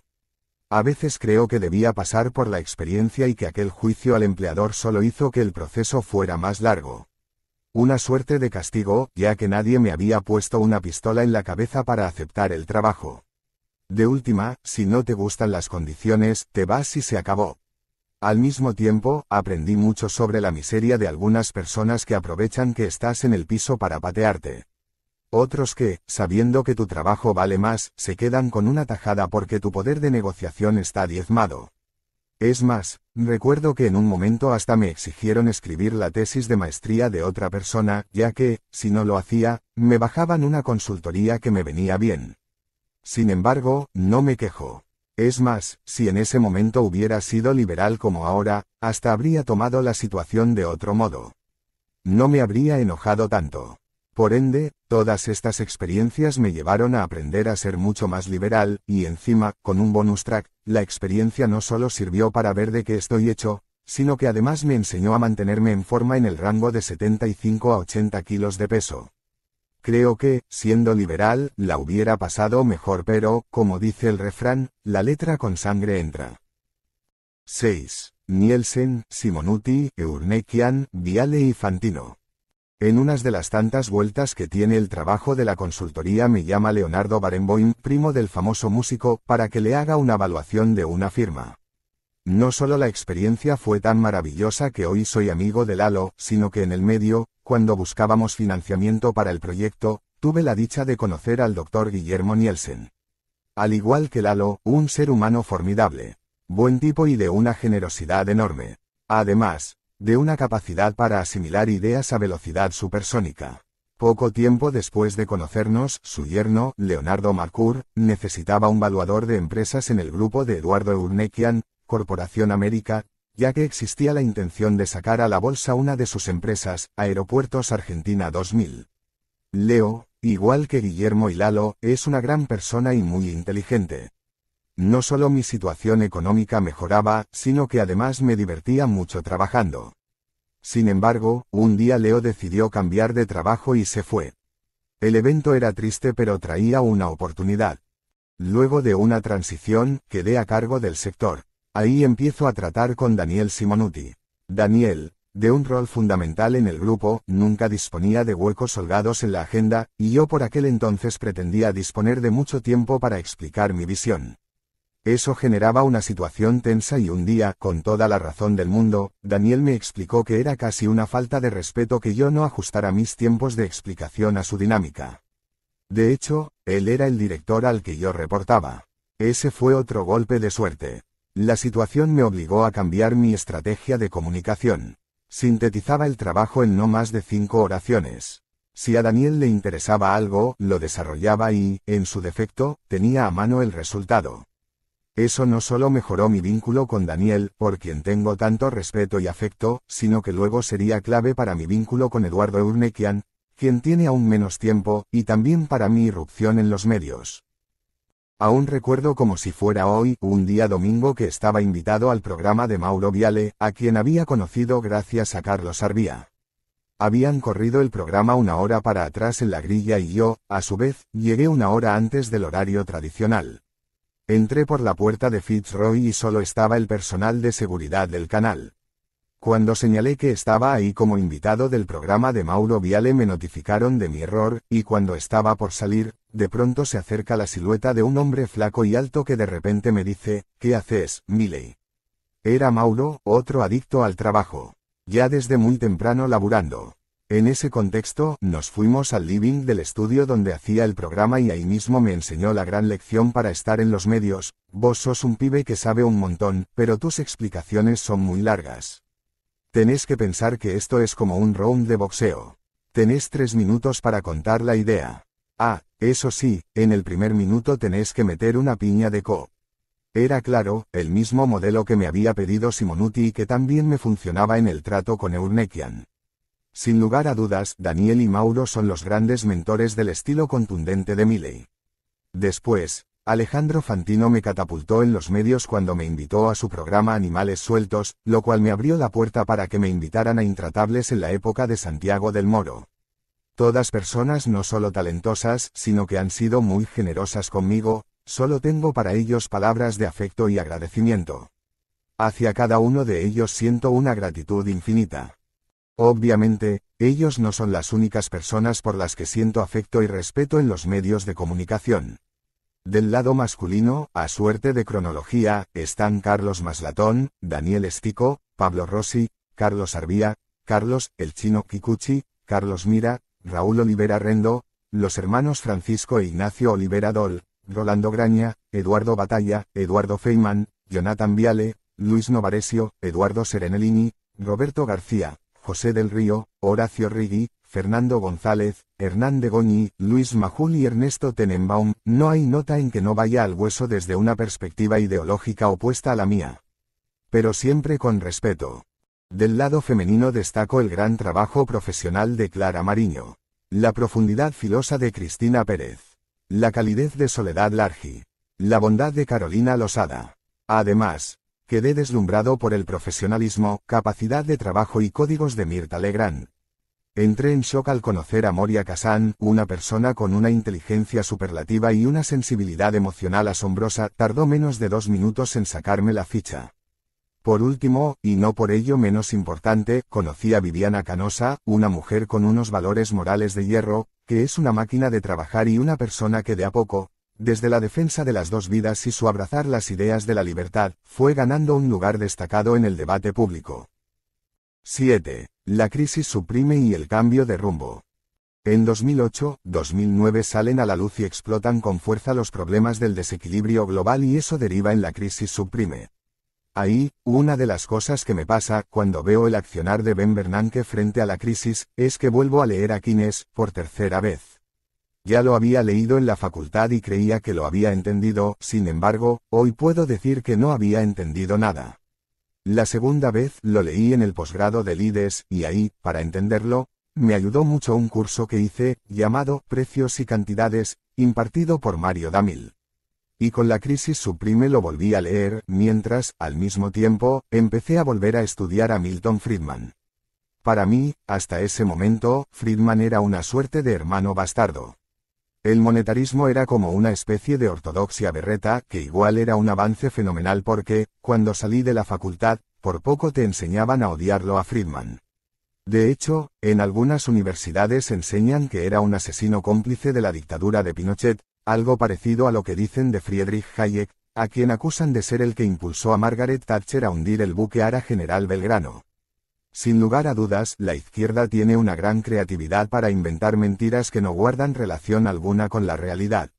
A veces creo que debía pasar por la experiencia y que aquel juicio al empleador solo hizo que el proceso fuera más largo. Una suerte de castigo, ya que nadie me había puesto una pistola en la cabeza para aceptar el trabajo. De última, si no te gustan las condiciones, te vas y se acabó. Al mismo tiempo, aprendí mucho sobre la miseria de algunas personas que aprovechan que estás en el piso para patearte. Otros que, sabiendo que tu trabajo vale más, se quedan con una tajada porque tu poder de negociación está diezmado. Es más, recuerdo que en un momento hasta me exigieron escribir la tesis de maestría de otra persona, ya que, si no lo hacía, me bajaban una consultoría que me venía bien. Sin embargo, no me quejo. Es más, si en ese momento hubiera sido liberal como ahora, hasta habría tomado la situación de otro modo. No me habría enojado tanto. Por ende, todas estas experiencias me llevaron a aprender a ser mucho más liberal, y encima, con un bonus track, la experiencia no solo sirvió para ver de qué estoy hecho, sino que además me enseñó a mantenerme en forma en el rango de 75 a 80 kilos de peso. Creo que, siendo liberal, la hubiera pasado mejor pero, como dice el refrán, la letra con sangre entra. 6. Nielsen, Simonuti, Eurnekian, Viale y Fantino. En unas de las tantas vueltas que tiene el trabajo de la consultoría me llama Leonardo Barenboim, primo del famoso músico, para que le haga una evaluación de una firma. No solo la experiencia fue tan maravillosa que hoy soy amigo de Lalo, sino que en el medio, cuando buscábamos financiamiento para el proyecto, tuve la dicha de conocer al Dr. Guillermo Nielsen. Al igual que Lalo, un ser humano formidable, buen tipo y de una generosidad enorme. Además, de una capacidad para asimilar ideas a velocidad supersónica. Poco tiempo después de conocernos, su yerno, Leonardo Marcour, necesitaba un valuador de empresas en el grupo de Eduardo Eurnekian, Corporación América, ya que existía la intención de sacar a la bolsa una de sus empresas, Aeropuertos Argentina 2000. Leo, igual que Guillermo y Lalo, es una gran persona y muy inteligente. No solo mi situación económica mejoraba, sino que además me divertía mucho trabajando. Sin embargo, un día Leo decidió cambiar de trabajo y se fue. El evento era triste pero traía una oportunidad. Luego de una transición, quedé a cargo del sector. Ahí empiezo a tratar con Daniel Simonuti. Daniel, de un rol fundamental en el grupo, nunca disponía de huecos holgados en la agenda, y yo por aquel entonces pretendía disponer de mucho tiempo para explicar mi visión. Eso generaba una situación tensa y un día, con toda la razón del mundo, Daniel me explicó que era casi una falta de respeto que yo no ajustara mis tiempos de explicación a su dinámica. De hecho, él era el director al que yo reportaba. Ese fue otro golpe de suerte. La situación me obligó a cambiar mi estrategia de comunicación. Sintetizaba el trabajo en no más de 5 oraciones. Si a Daniel le interesaba algo, lo desarrollaba y, en su defecto, tenía a mano el resultado. Eso no solo mejoró mi vínculo con Daniel, por quien tengo tanto respeto y afecto, sino que luego sería clave para mi vínculo con Eduardo Urnekian, quien tiene aún menos tiempo, y también para mi irrupción en los medios. Aún recuerdo como si fuera hoy, un día domingo que estaba invitado al programa de Mauro Viale, a quien había conocido gracias a Carlos Arbia. Habían corrido el programa una hora para atrás en la grilla y yo, a su vez, llegué una hora antes del horario tradicional. Entré por la puerta de Fitzroy y solo estaba el personal de seguridad del canal. Cuando señalé que estaba ahí como invitado del programa de Mauro Viale me notificaron de mi error, y cuando estaba por salir, de pronto se acerca la silueta de un hombre flaco y alto que de repente me dice, ¿qué haces, Miley? Era Mauro, otro adicto al trabajo. Ya desde muy temprano laburando. En ese contexto, nos fuimos al living del estudio donde hacía el programa y ahí mismo me enseñó la gran lección para estar en los medios: vos sos un pibe que sabe un montón, pero tus explicaciones son muy largas. Tenés que pensar que esto es como un round de boxeo. Tenés 3 minutos para contar la idea. Ah, eso sí, en el primer minuto tenés que meter una piña de co. Era claro, el mismo modelo que me había pedido Simonuti y que también me funcionaba en el trato con Urnekian. Sin lugar a dudas, Daniel y Mauro son los grandes mentores del estilo contundente de Milei. Después, Alejandro Fantino me catapultó en los medios cuando me invitó a su programa Animales Sueltos, lo cual me abrió la puerta para que me invitaran a Intratables en la época de Santiago del Moro. Todas personas no solo talentosas, sino que han sido muy generosas conmigo, solo tengo para ellos palabras de afecto y agradecimiento. Hacia cada uno de ellos siento una gratitud infinita. Obviamente, ellos no son las únicas personas por las que siento afecto y respeto en los medios de comunicación. Del lado masculino, a suerte de cronología, están Carlos Maslatón, Daniel Estico, Pablo Rossi, Carlos Arbia, Carlos, el Chino Kikuchi, Carlos Mira, Raúl Olivera Rendo, los hermanos Francisco e Ignacio Olivera Dol, Rolando Graña, Eduardo Batalla, Eduardo Feynman, Jonathan Viale, Luis Novaresio, Eduardo Serenellini, Roberto García, José del Río, Horacio Rigui, Fernando González, Hernán de Goñi, Luis Majul y Ernesto Tenenbaum. No hay nota en que no vaya al hueso desde una perspectiva ideológica opuesta a la mía. Pero siempre con respeto. Del lado femenino destaco el gran trabajo profesional de Clara Mariño, la profundidad filosa de Cristina Pérez, la calidez de Soledad Largi, la bondad de Carolina Losada. Además, quedé deslumbrado por el profesionalismo, capacidad de trabajo y códigos de Mirta Legrand. Entré en shock al conocer a Moria Kazan, una persona con una inteligencia superlativa y una sensibilidad emocional asombrosa. Tardó menos de 2 minutos en sacarme la ficha. Por último, y no por ello menos importante, conocí a Viviana Canosa, una mujer con unos valores morales de hierro, que es una máquina de trabajar y una persona que de a poco, desde la defensa de las 2 vidas y su abrazar las ideas de la libertad, fue ganando un lugar destacado en el debate público. 7. La crisis subprime y el cambio de rumbo. En 2008-2009 salen a la luz y explotan con fuerza los problemas del desequilibrio global y eso deriva en la crisis subprime. Ahí, una de las cosas que me pasa cuando veo el accionar de Ben Bernanke frente a la crisis, es que vuelvo a leer a Keynes, por tercera vez. Ya lo había leído en la facultad y creía que lo había entendido, sin embargo, hoy puedo decir que no había entendido nada. La segunda vez lo leí en el posgrado del IDES, y ahí, para entenderlo, me ayudó mucho un curso que hice, llamado Precios y Cantidades, impartido por Mario Damil. Y con la crisis subprime lo volví a leer, mientras, al mismo tiempo, empecé a volver a estudiar a Milton Friedman. Para mí, hasta ese momento, Friedman era una suerte de hermano bastardo. El monetarismo era como una especie de ortodoxia berreta, que igual era un avance fenomenal porque, cuando salí de la facultad, por poco te enseñaban a odiarlo a Friedman. De hecho, en algunas universidades enseñan que era un asesino cómplice de la dictadura de Pinochet, algo parecido a lo que dicen de Friedrich Hayek, a quien acusan de ser el que impulsó a Margaret Thatcher a hundir el buque Ara General Belgrano. Sin lugar a dudas, la izquierda tiene una gran creatividad para inventar mentiras que no guardan relación alguna con la realidad.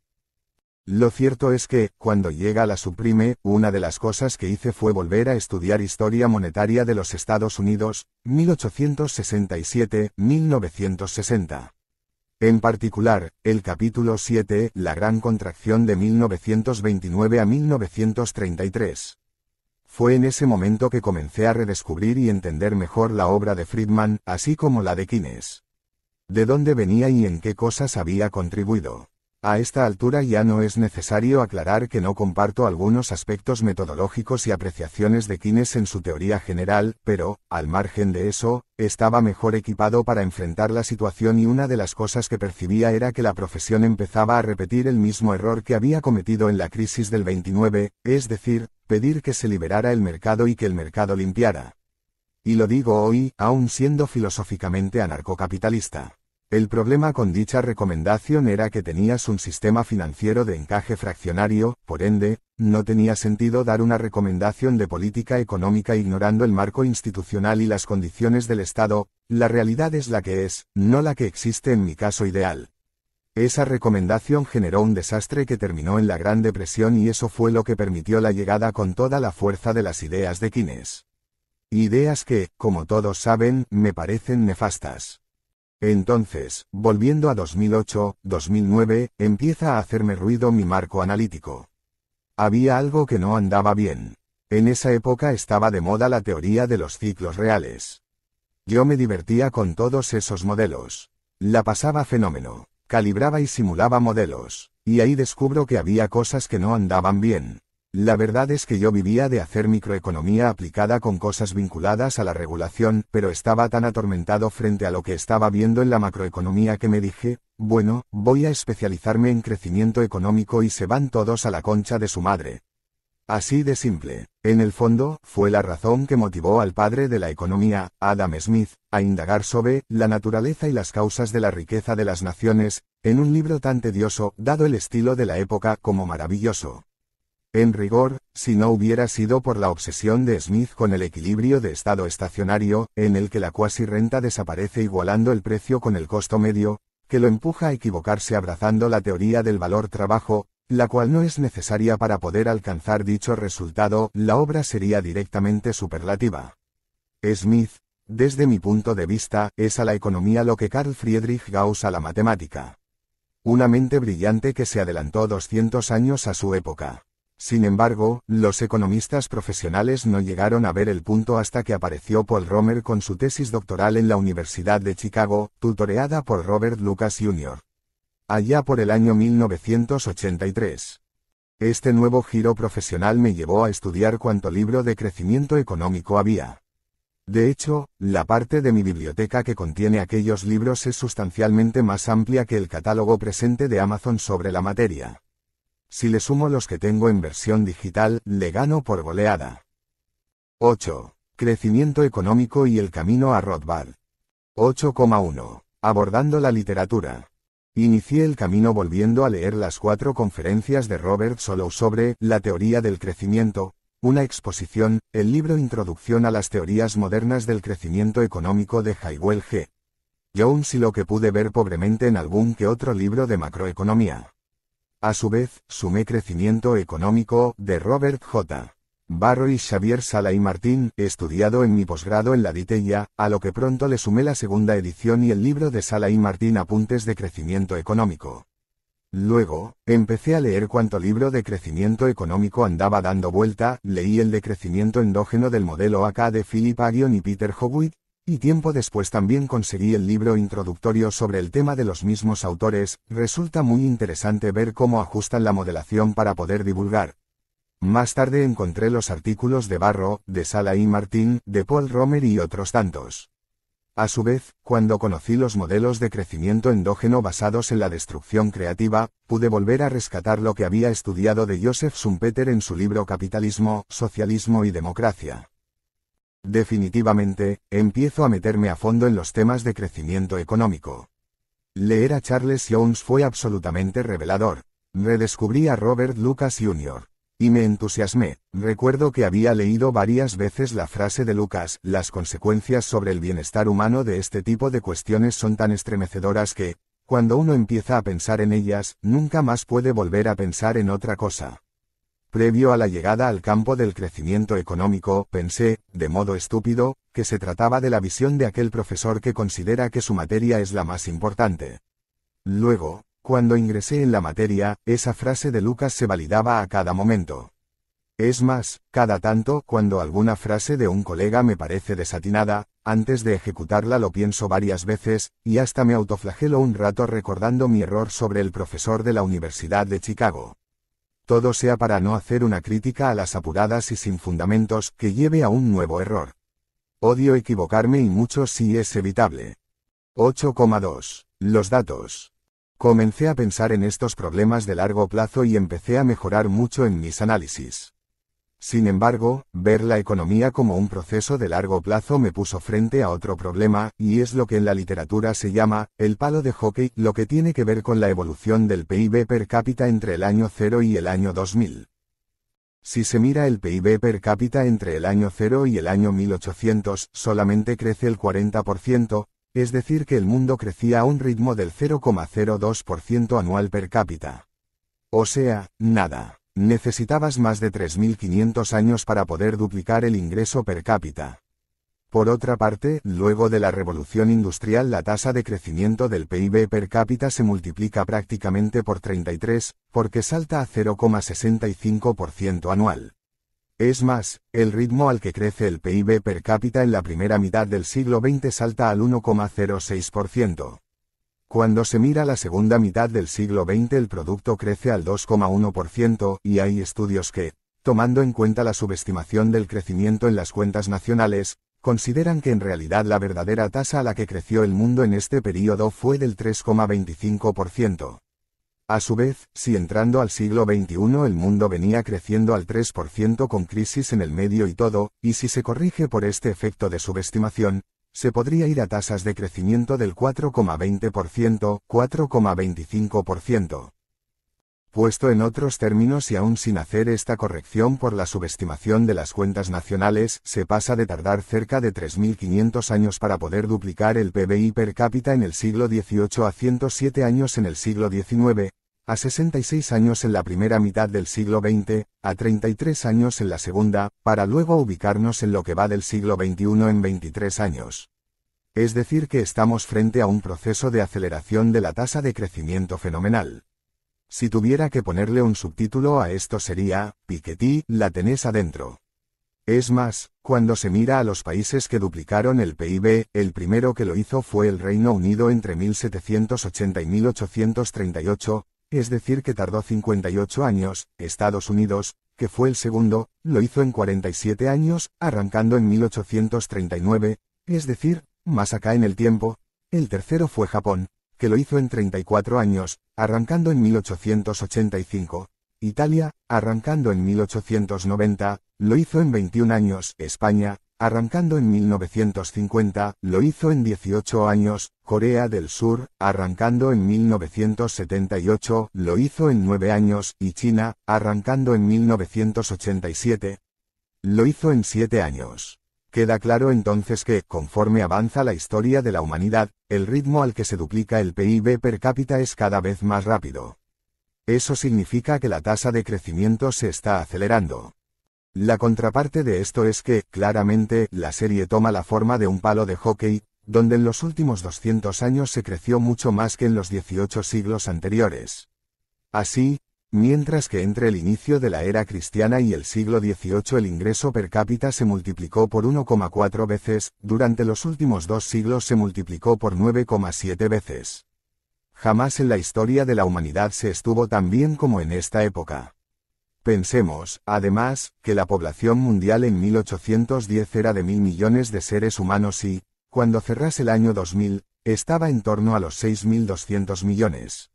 Lo cierto es que, cuando llega la subprime, una de las cosas que hice fue volver a estudiar historia monetaria de los Estados Unidos, 1867-1960. En particular, el capítulo 7, la gran contracción de 1929 a 1933. Fue en ese momento que comencé a redescubrir y entender mejor la obra de Friedman, así como la de Keynes. De dónde venía y en qué cosas había contribuido. A esta altura ya no es necesario aclarar que no comparto algunos aspectos metodológicos y apreciaciones de Keynes en su teoría general, pero, al margen de eso, estaba mejor equipado para enfrentar la situación y una de las cosas que percibía era que la profesión empezaba a repetir el mismo error que había cometido en la crisis del 29, es decir, pedir que se liberara el mercado y que el mercado limpiara. Y lo digo hoy, aun siendo filosóficamente anarcocapitalista. El problema con dicha recomendación era que tenías un sistema financiero de encaje fraccionario, por ende, no tenía sentido dar una recomendación de política económica ignorando el marco institucional y las condiciones del Estado. La realidad es la que es, no la que existe en mi caso ideal. Esa recomendación generó un desastre que terminó en la Gran Depresión y eso fue lo que permitió la llegada con toda la fuerza de las ideas de Keynes. Ideas que, como todos saben, me parecen nefastas. Entonces, volviendo a 2008-2009, empieza a hacerme ruido mi marco analítico. Había algo que no andaba bien. En esa época estaba de moda la teoría de los ciclos reales. Yo me divertía con todos esos modelos. La pasaba fenómeno. Calibraba y simulaba modelos. Y ahí descubro que había cosas que no andaban bien. La verdad es que yo vivía de hacer microeconomía aplicada con cosas vinculadas a la regulación, pero estaba tan atormentado frente a lo que estaba viendo en la macroeconomía que me dije, bueno, voy a especializarme en crecimiento económico y se van todos a la concha de su madre. Así de simple. En el fondo, fue la razón que motivó al padre de la economía, Adam Smith, a indagar sobre la naturaleza y las causas de la riqueza de las naciones, en un libro tan tedioso, dado el estilo de la época, como maravilloso. En rigor, si no hubiera sido por la obsesión de Smith con el equilibrio de estado estacionario, en el que la cuasi renta desaparece igualando el precio con el costo medio, que lo empuja a equivocarse abrazando la teoría del valor trabajo, la cual no es necesaria para poder alcanzar dicho resultado, la obra sería directamente superlativa. Smith, desde mi punto de vista, es a la economía lo que Carl Friedrich Gauss a la matemática. Una mente brillante que se adelantó 200 años a su época. Sin embargo, los economistas profesionales no llegaron a ver el punto hasta que apareció Paul Romer con su tesis doctoral en la Universidad de Chicago, tutoreada por Robert Lucas Jr. Allá por el año 1983. Este nuevo giro profesional me llevó a estudiar cuánto libro de crecimiento económico había. De hecho, la parte de mi biblioteca que contiene aquellos libros es sustancialmente más amplia que el catálogo presente de Amazon sobre la materia. Si le sumo los que tengo en versión digital, le gano por goleada. 8. Crecimiento económico y el camino a Rothbard. 8,1. Abordando la literatura. Inicié el camino volviendo a leer las 4 conferencias de Robert Solow sobre la teoría del crecimiento, una exposición, el libro Introducción a las teorías modernas del crecimiento económico de Hywel G. Jones y lo que pude ver pobremente en algún que otro libro de macroeconomía. A su vez, sumé Crecimiento económico, de Robert J. Barro y Xavier Sala y Martín, estudiado en mi posgrado en la DITEIA, a lo que pronto le sumé la segunda edición y el libro de Sala y Martín Apuntes de Crecimiento Económico. Luego, empecé a leer cuanto libro de crecimiento económico andaba dando vuelta, leí el de crecimiento endógeno del modelo AK de Philip Aghion y Peter Howitt, y tiempo después también conseguí el libro introductorio sobre el tema de los mismos autores. Resulta muy interesante ver cómo ajustan la modelación para poder divulgar. Más tarde encontré los artículos de Barro, de Sala y Martín, de Paul Romer y otros tantos. A su vez, cuando conocí los modelos de crecimiento endógeno basados en la destrucción creativa, pude volver a rescatar lo que había estudiado de Joseph Schumpeter en su libro Capitalismo, Socialismo y Democracia. Definitivamente, empiezo a meterme a fondo en los temas de crecimiento económico. Leer a Charles Jones fue absolutamente revelador. Redescubrí a Robert Lucas Jr. Y me entusiasmé. Recuerdo que había leído varias veces la frase de Lucas: las consecuencias sobre el bienestar humano de este tipo de cuestiones son tan estremecedoras que, cuando uno empieza a pensar en ellas, nunca más puede volver a pensar en otra cosa. Previo a la llegada al campo del crecimiento económico, pensé, de modo estúpido, que se trataba de la visión de aquel profesor que considera que su materia es la más importante. Luego, cuando ingresé en la materia, esa frase de Lucas se validaba a cada momento. Es más, cada tanto, cuando alguna frase de un colega me parece desatinada, antes de ejecutarla lo pienso varias veces, y hasta me autoflagelo un rato recordando mi error sobre el profesor de la Universidad de Chicago. Todo sea para no hacer una crítica a las apuradas y sin fundamentos que lleve a un nuevo error. Odio equivocarme y mucho si es evitable. 8,2. Los datos. Comencé a pensar en estos problemas de largo plazo y empecé a mejorar mucho en mis análisis. Sin embargo, ver la economía como un proceso de largo plazo me puso frente a otro problema, y es lo que en la literatura se llama el palo de hockey, lo que tiene que ver con la evolución del PIB per cápita entre el año 0 y el año 2000. Si se mira el PIB per cápita entre el año 0 y el año 1800, solamente crece el 40%, es decir que el mundo crecía a un ritmo del 0,02% anual per cápita. O sea, nada. Necesitabas más de 3.500 años para poder duplicar el ingreso per cápita. Por otra parte, luego de la revolución industrial la tasa de crecimiento del PIB per cápita se multiplica prácticamente por 33, porque salta a 0,65% anual. Es más, el ritmo al que crece el PIB per cápita en la primera mitad del siglo XX salta al 1,06%. Cuando se mira la segunda mitad del siglo XX el producto crece al 2,1%, y hay estudios que, tomando en cuenta la subestimación del crecimiento en las cuentas nacionales, consideran que en realidad la verdadera tasa a la que creció el mundo en este período fue del 3,25%. A su vez, si entrando al siglo XXI el mundo venía creciendo al 3% con crisis en el medio y todo, y si se corrige por este efecto de subestimación, se podría ir a tasas de crecimiento del 4,20%, 4,25%. Puesto en otros términos y aún sin hacer esta corrección por la subestimación de las cuentas nacionales, se pasa de tardar cerca de 3.500 años para poder duplicar el PBI per cápita en el siglo XVIII a 107 años en el siglo XIX, a 66 años en la primera mitad del siglo XX, a 33 años en la segunda, para luego ubicarnos en lo que va del siglo XXI en 23 años. Es decir que estamos frente a un proceso de aceleración de la tasa de crecimiento fenomenal. Si tuviera que ponerle un subtítulo a esto sería, Piketty, la tenés adentro. Es más, cuando se mira a los países que duplicaron el PIB, el primero que lo hizo fue el Reino Unido entre 1780 y 1838, es decir que tardó 58 años, Estados Unidos, que fue el segundo, lo hizo en 47 años, arrancando en 1839, es decir, más acá en el tiempo. El tercero fue Japón, que lo hizo en 34 años, arrancando en 1885. Italia, arrancando en 1890, lo hizo en 21 años. España, arrancando en 1950, lo hizo en 18 años. Corea del Sur, arrancando en 1978, lo hizo en 9 años. Y China, arrancando en 1987, lo hizo en 7 años. Queda claro entonces que, conforme avanza la historia de la humanidad, el ritmo al que se duplica el PIB per cápita es cada vez más rápido. Eso significa que la tasa de crecimiento se está acelerando. La contraparte de esto es que, claramente, la serie toma la forma de un palo de hockey, donde en los últimos 200 años se creció mucho más que en los 18 siglos anteriores. Así, mientras que entre el inicio de la era cristiana y el siglo XVIII el ingreso per cápita se multiplicó por 1,4 veces, durante los últimos 2 siglos se multiplicó por 9,7 veces. Jamás en la historia de la humanidad se estuvo tan bien como en esta época. Pensemos, además, que la población mundial en 1810 era de 1.000 millones de seres humanos y, cuando cerrase el año 2000, estaba en torno a los 6.200 millones.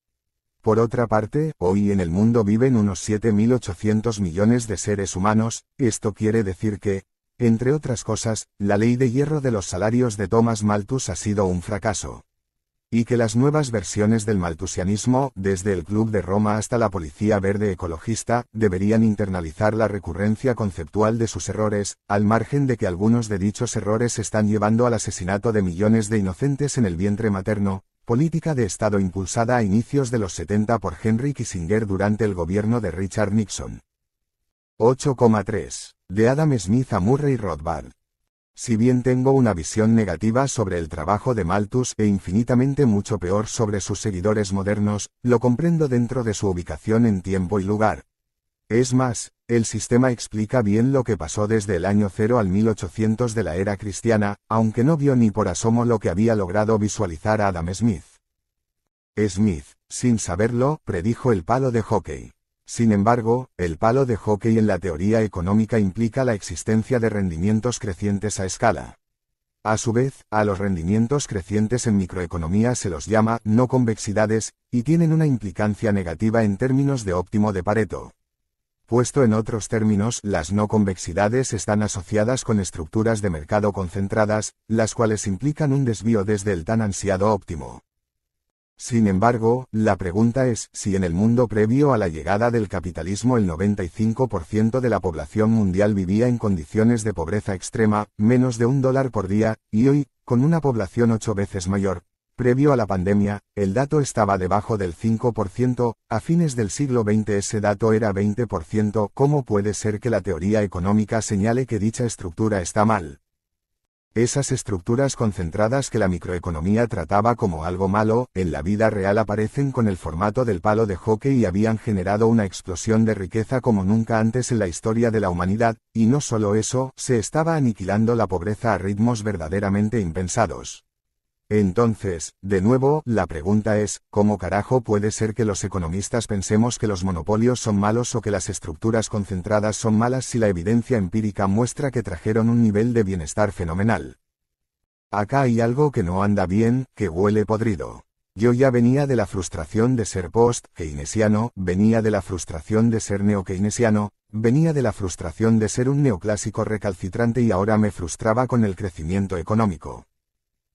Por otra parte, hoy en el mundo viven unos 7.800 millones de seres humanos, esto quiere decir que, entre otras cosas, la ley de hierro de los salarios de Thomas Malthus ha sido un fracaso. Y que las nuevas versiones del malthusianismo, desde el Club de Roma hasta la Policía Verde Ecologista, deberían internalizar la recurrencia conceptual de sus errores, al margen de que algunos de dichos errores están llevando al asesinato de millones de inocentes en el vientre materno, política de Estado impulsada a inicios de los 70 por Henry Kissinger durante el gobierno de Richard Nixon. 8,3. De Adam Smith a Murray Rothbard. Si bien tengo una visión negativa sobre el trabajo de Malthus e infinitamente mucho peor sobre sus seguidores modernos, lo comprendo dentro de su ubicación en tiempo y lugar. Es más, el sistema explica bien lo que pasó desde el año 0 al 1800 de la era cristiana, aunque no vio ni por asomo lo que había logrado visualizar Adam Smith. Smith, sin saberlo, predijo el palo de hockey. Sin embargo, el palo de hockey en la teoría económica implica la existencia de rendimientos crecientes a escala. A su vez, a los rendimientos crecientes en microeconomía se los llama no convexidades, y tienen una implicancia negativa en términos de óptimo de Pareto. Puesto en otros términos, las no convexidades están asociadas con estructuras de mercado concentradas, las cuales implican un desvío desde el tan ansiado óptimo. Sin embargo, la pregunta es si en el mundo previo a la llegada del capitalismo el 95% de la población mundial vivía en condiciones de pobreza extrema, menos de $1 por día, y hoy, con una población 8 veces mayor, previo a la pandemia, el dato estaba debajo del 5%, a fines del siglo XX ese dato era 20%. ¿Cómo puede ser que la teoría económica señale que dicha estructura está mal? Esas estructuras concentradas que la microeconomía trataba como algo malo, en la vida real aparecen con el formato del palo de hockey y habían generado una explosión de riqueza como nunca antes en la historia de la humanidad, y no solo eso, se estaba aniquilando la pobreza a ritmos verdaderamente impensados. Entonces, de nuevo, la pregunta es, ¿cómo carajo puede ser que los economistas pensemos que los monopolios son malos o que las estructuras concentradas son malas si la evidencia empírica muestra que trajeron un nivel de bienestar fenomenal? Acá hay algo que no anda bien, que huele podrido. Yo ya venía de la frustración de ser post-keynesiano, venía de la frustración de ser neo-keynesiano, venía de la frustración de ser un neoclásico recalcitrante y ahora me frustraba con el crecimiento económico.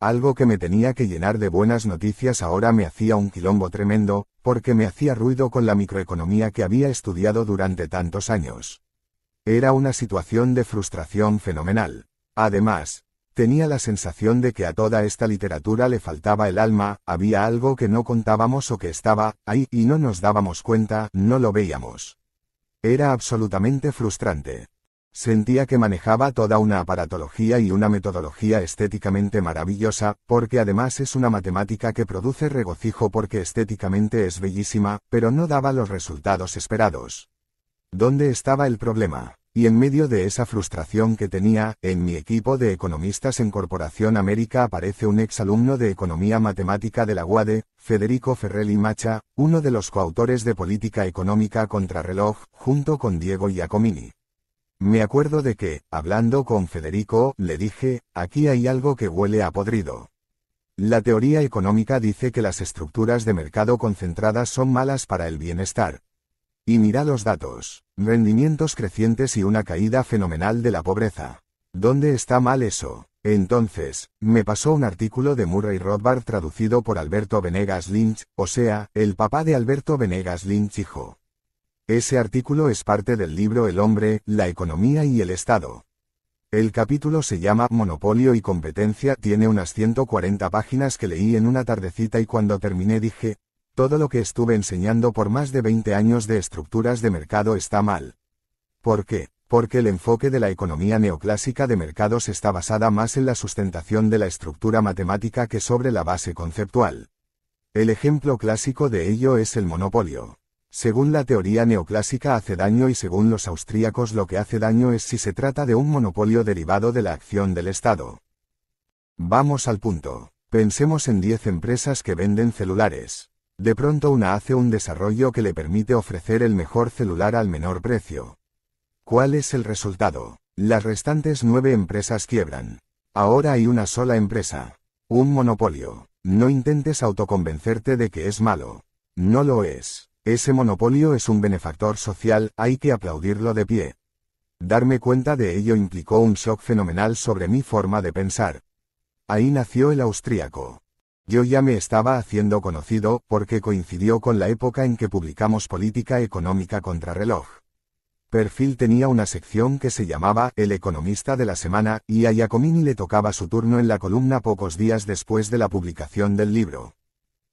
Algo que me tenía que llenar de buenas noticias ahora me hacía un quilombo tremendo, porque me hacía ruido con la microeconomía que había estudiado durante tantos años. Era una situación de frustración fenomenal. Además, tenía la sensación de que a toda esta literatura le faltaba el alma, había algo que no contábamos o que estaba ahí y no nos dábamos cuenta, no lo veíamos. Era absolutamente frustrante. Sentía que manejaba toda una aparatología y una metodología estéticamente maravillosa, porque además es una matemática que produce regocijo porque estéticamente es bellísima, pero no daba los resultados esperados. ¿Dónde estaba el problema? Y en medio de esa frustración que tenía, en mi equipo de economistas en Corporación América aparece un exalumno de Economía Matemática de la UADE, Federico Ferrelli Macha, uno de los coautores de Política Económica Contrarreloj, junto con Diego Giacomini. Me acuerdo de que, hablando con Federico, le dije, aquí hay algo que huele a podrido. La teoría económica dice que las estructuras de mercado concentradas son malas para el bienestar. Y mira los datos, rendimientos crecientes y una caída fenomenal de la pobreza. ¿Dónde está mal eso? Entonces, me pasó un artículo de Murray Rothbard traducido por Alberto Venegas Lynch, o sea, el papá de Alberto Venegas Lynch hijo. Ese artículo es parte del libro El hombre, la economía y el Estado. El capítulo se llama Monopolio y competencia, tiene unas 140 páginas que leí en una tardecita y cuando terminé dije, todo lo que estuve enseñando por más de 20 años de estructuras de mercado está mal. ¿Por qué? Porque el enfoque de la economía neoclásica de mercados está basada más en la sustentación de la estructura matemática que sobre la base conceptual. El ejemplo clásico de ello es el monopolio. Según la teoría neoclásica hace daño y según los austríacos lo que hace daño es si se trata de un monopolio derivado de la acción del Estado. Vamos al punto. Pensemos en 10 empresas que venden celulares. De pronto una hace un desarrollo que le permite ofrecer el mejor celular al menor precio. ¿Cuál es el resultado? Las restantes 9 empresas quiebran. Ahora hay una sola empresa. Un monopolio. No intentes autoconvencerte de que es malo. No lo es. Ese monopolio es un benefactor social, hay que aplaudirlo de pie. Darme cuenta de ello implicó un shock fenomenal sobre mi forma de pensar. Ahí nació el austríaco. Yo ya me estaba haciendo conocido, porque coincidió con la época en que publicamos Política Económica Contrarreloj. Perfil tenía una sección que se llamaba El Economista de la Semana, y a Giacomini le tocaba su turno en la columna pocos días después de la publicación del libro.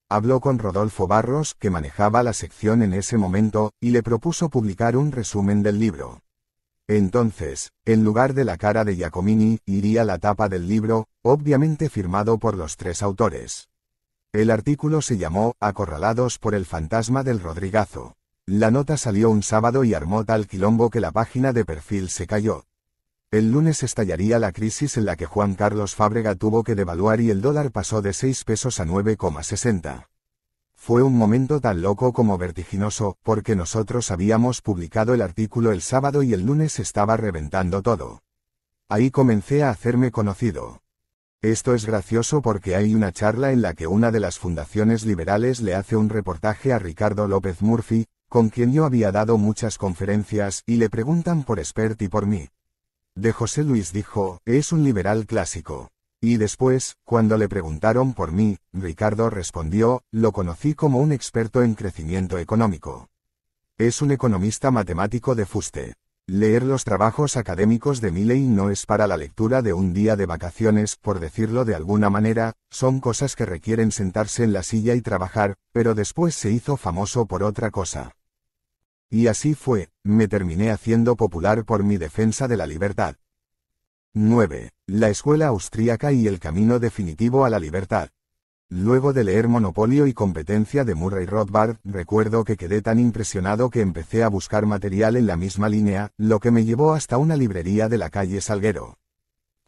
Habló con Rodolfo Barros, que manejaba la sección en ese momento, y le propuso publicar un resumen del libro. Entonces, en lugar de la cara de Giacomini, iría la tapa del libro, obviamente firmado por los 3 autores. El artículo se llamó Acorralados por el fantasma del Rodrigazo. La nota salió un sábado y armó tal quilombo que la página de Perfil se cayó. El lunes estallaría la crisis en la que Juan Carlos Fábrega tuvo que devaluar y el dólar pasó de 6 pesos a 9,60. Fue un momento tan loco como vertiginoso, porque nosotros habíamos publicado el artículo el sábado y el lunes estaba reventando todo. Ahí comencé a hacerme conocido. Esto es gracioso porque hay una charla en la que una de las fundaciones liberales le hace un reportaje a Ricardo López Murphy, con quien yo había dado muchas conferencias, y le preguntan por Espert y por mí. De José Luis dijo, es un liberal clásico. Y después, cuando le preguntaron por mí, Ricardo respondió, lo conocí como un experto en crecimiento económico. Es un economista matemático de fuste. Leer los trabajos académicos de Milley no es para la lectura de un día de vacaciones, por decirlo de alguna manera, son cosas que requieren sentarse en la silla y trabajar, pero después se hizo famoso por otra cosa. Y así fue, me terminé haciendo popular por mi defensa de la libertad. 9. La escuela austríaca y el camino definitivo a la libertad. Luego de leer Monopolio y competencia de Murray Rothbard, recuerdo que quedé tan impresionado que empecé a buscar material en la misma línea, lo que me llevó hasta una librería de la calle Salguero.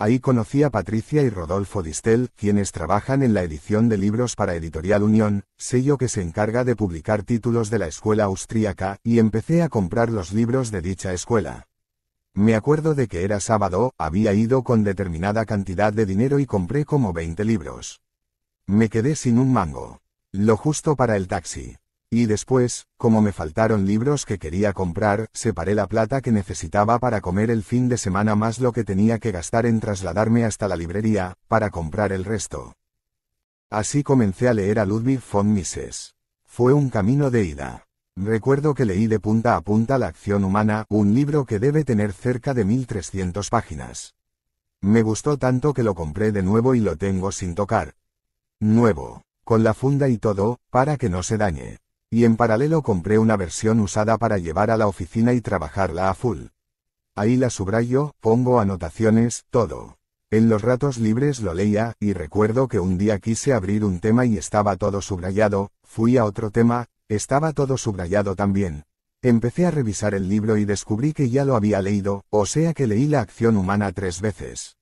Ahí conocí a Patricia y Rodolfo Distel, quienes trabajan en la edición de libros para Editorial Unión, sello que se encarga de publicar títulos de la escuela austríaca, y empecé a comprar los libros de dicha escuela. Me acuerdo de que era sábado, había ido con determinada cantidad de dinero y compré como 20 libros. Me quedé sin un mango. Lo justo para el taxi. Y después, como me faltaron libros que quería comprar, separé la plata que necesitaba para comer el fin de semana más lo que tenía que gastar en trasladarme hasta la librería, para comprar el resto. Así comencé a leer a Ludwig von Mises. Fue un camino de ida. Recuerdo que leí de punta a punta La acción humana, un libro que debe tener cerca de 1300 páginas. Me gustó tanto que lo compré de nuevo y lo tengo sin tocar. Nuevo, con la funda y todo, para que no se dañe. Y en paralelo compré una versión usada para llevar a la oficina y trabajarla a full. Ahí la subrayo, pongo anotaciones, todo. En los ratos libres lo leía, y recuerdo que un día quise abrir un tema y estaba todo subrayado, fui a otro tema, estaba todo subrayado también. Empecé a revisar el libro y descubrí que ya lo había leído, o sea que leí La acción humana 3 veces.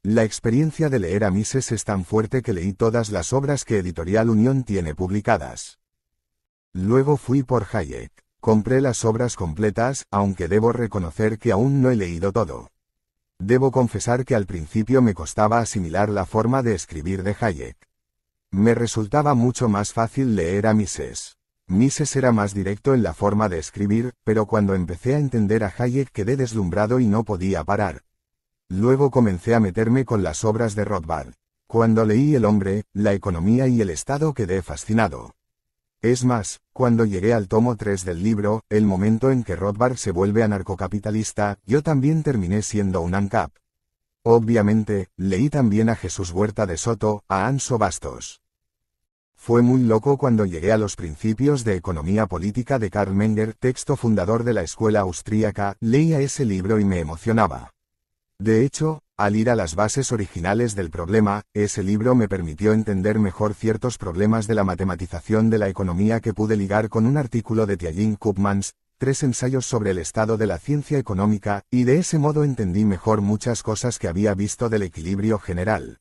La experiencia de leer a Mises es tan fuerte que leí todas las obras que Editorial Unión tiene publicadas. Luego fui por Hayek. Compré las obras completas, aunque debo reconocer que aún no he leído todo. Debo confesar que al principio me costaba asimilar la forma de escribir de Hayek. Me resultaba mucho más fácil leer a Mises. Mises era más directo en la forma de escribir, pero cuando empecé a entender a Hayek quedé deslumbrado y no podía parar. Luego comencé a meterme con las obras de Rothbard. Cuando leí El hombre, la economía y el Estado quedé fascinado. Es más, cuando llegué al tomo 3 del libro, el momento en que Rothbard se vuelve anarcocapitalista, yo también terminé siendo un ANCAP. Obviamente, leí también a Jesús Huerta de Soto, a Anso Bastos. Fue muy loco cuando llegué a los principios de economía política de Karl Menger, texto fundador de la escuela austríaca, leía ese libro y me emocionaba. De hecho, al ir a las bases originales del problema, ese libro me permitió entender mejor ciertos problemas de la matematización de la economía que pude ligar con un artículo de Thialin Koopmans, 3 ensayos sobre el estado de la ciencia económica, y de ese modo entendí mejor muchas cosas que había visto del equilibrio general.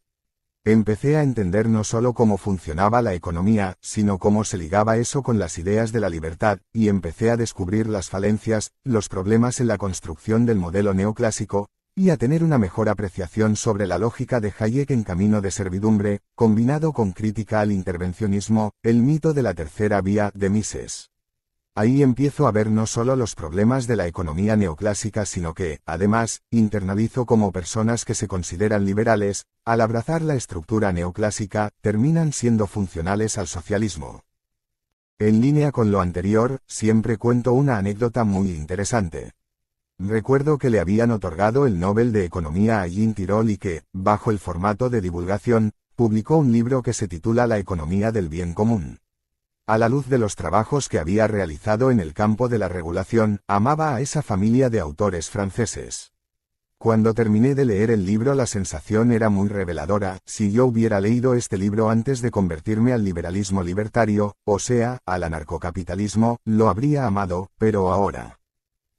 Empecé a entender no solo cómo funcionaba la economía, sino cómo se ligaba eso con las ideas de la libertad, y empecé a descubrir las falencias, los problemas en la construcción del modelo neoclásico, y a tener una mejor apreciación sobre la lógica de Hayek en Camino de Servidumbre, combinado con crítica al intervencionismo, el mito de la tercera vía de Mises. Ahí empiezo a ver no solo los problemas de la economía neoclásica sino que, además, internalizo como personas que se consideran liberales, al abrazar la estructura neoclásica, terminan siendo funcionales al socialismo. En línea con lo anterior, siempre cuento una anécdota muy interesante. Recuerdo que le habían otorgado el Nobel de Economía a Jean Tirole y que, bajo el formato de divulgación, publicó un libro que se titula La economía del bien común. A la luz de los trabajos que había realizado en el campo de la regulación, amaba a esa familia de autores franceses. Cuando terminé de leer el libro la sensación era muy reveladora. Si yo hubiera leído este libro antes de convertirme al liberalismo libertario, o sea, al anarcocapitalismo, lo habría amado, pero ahora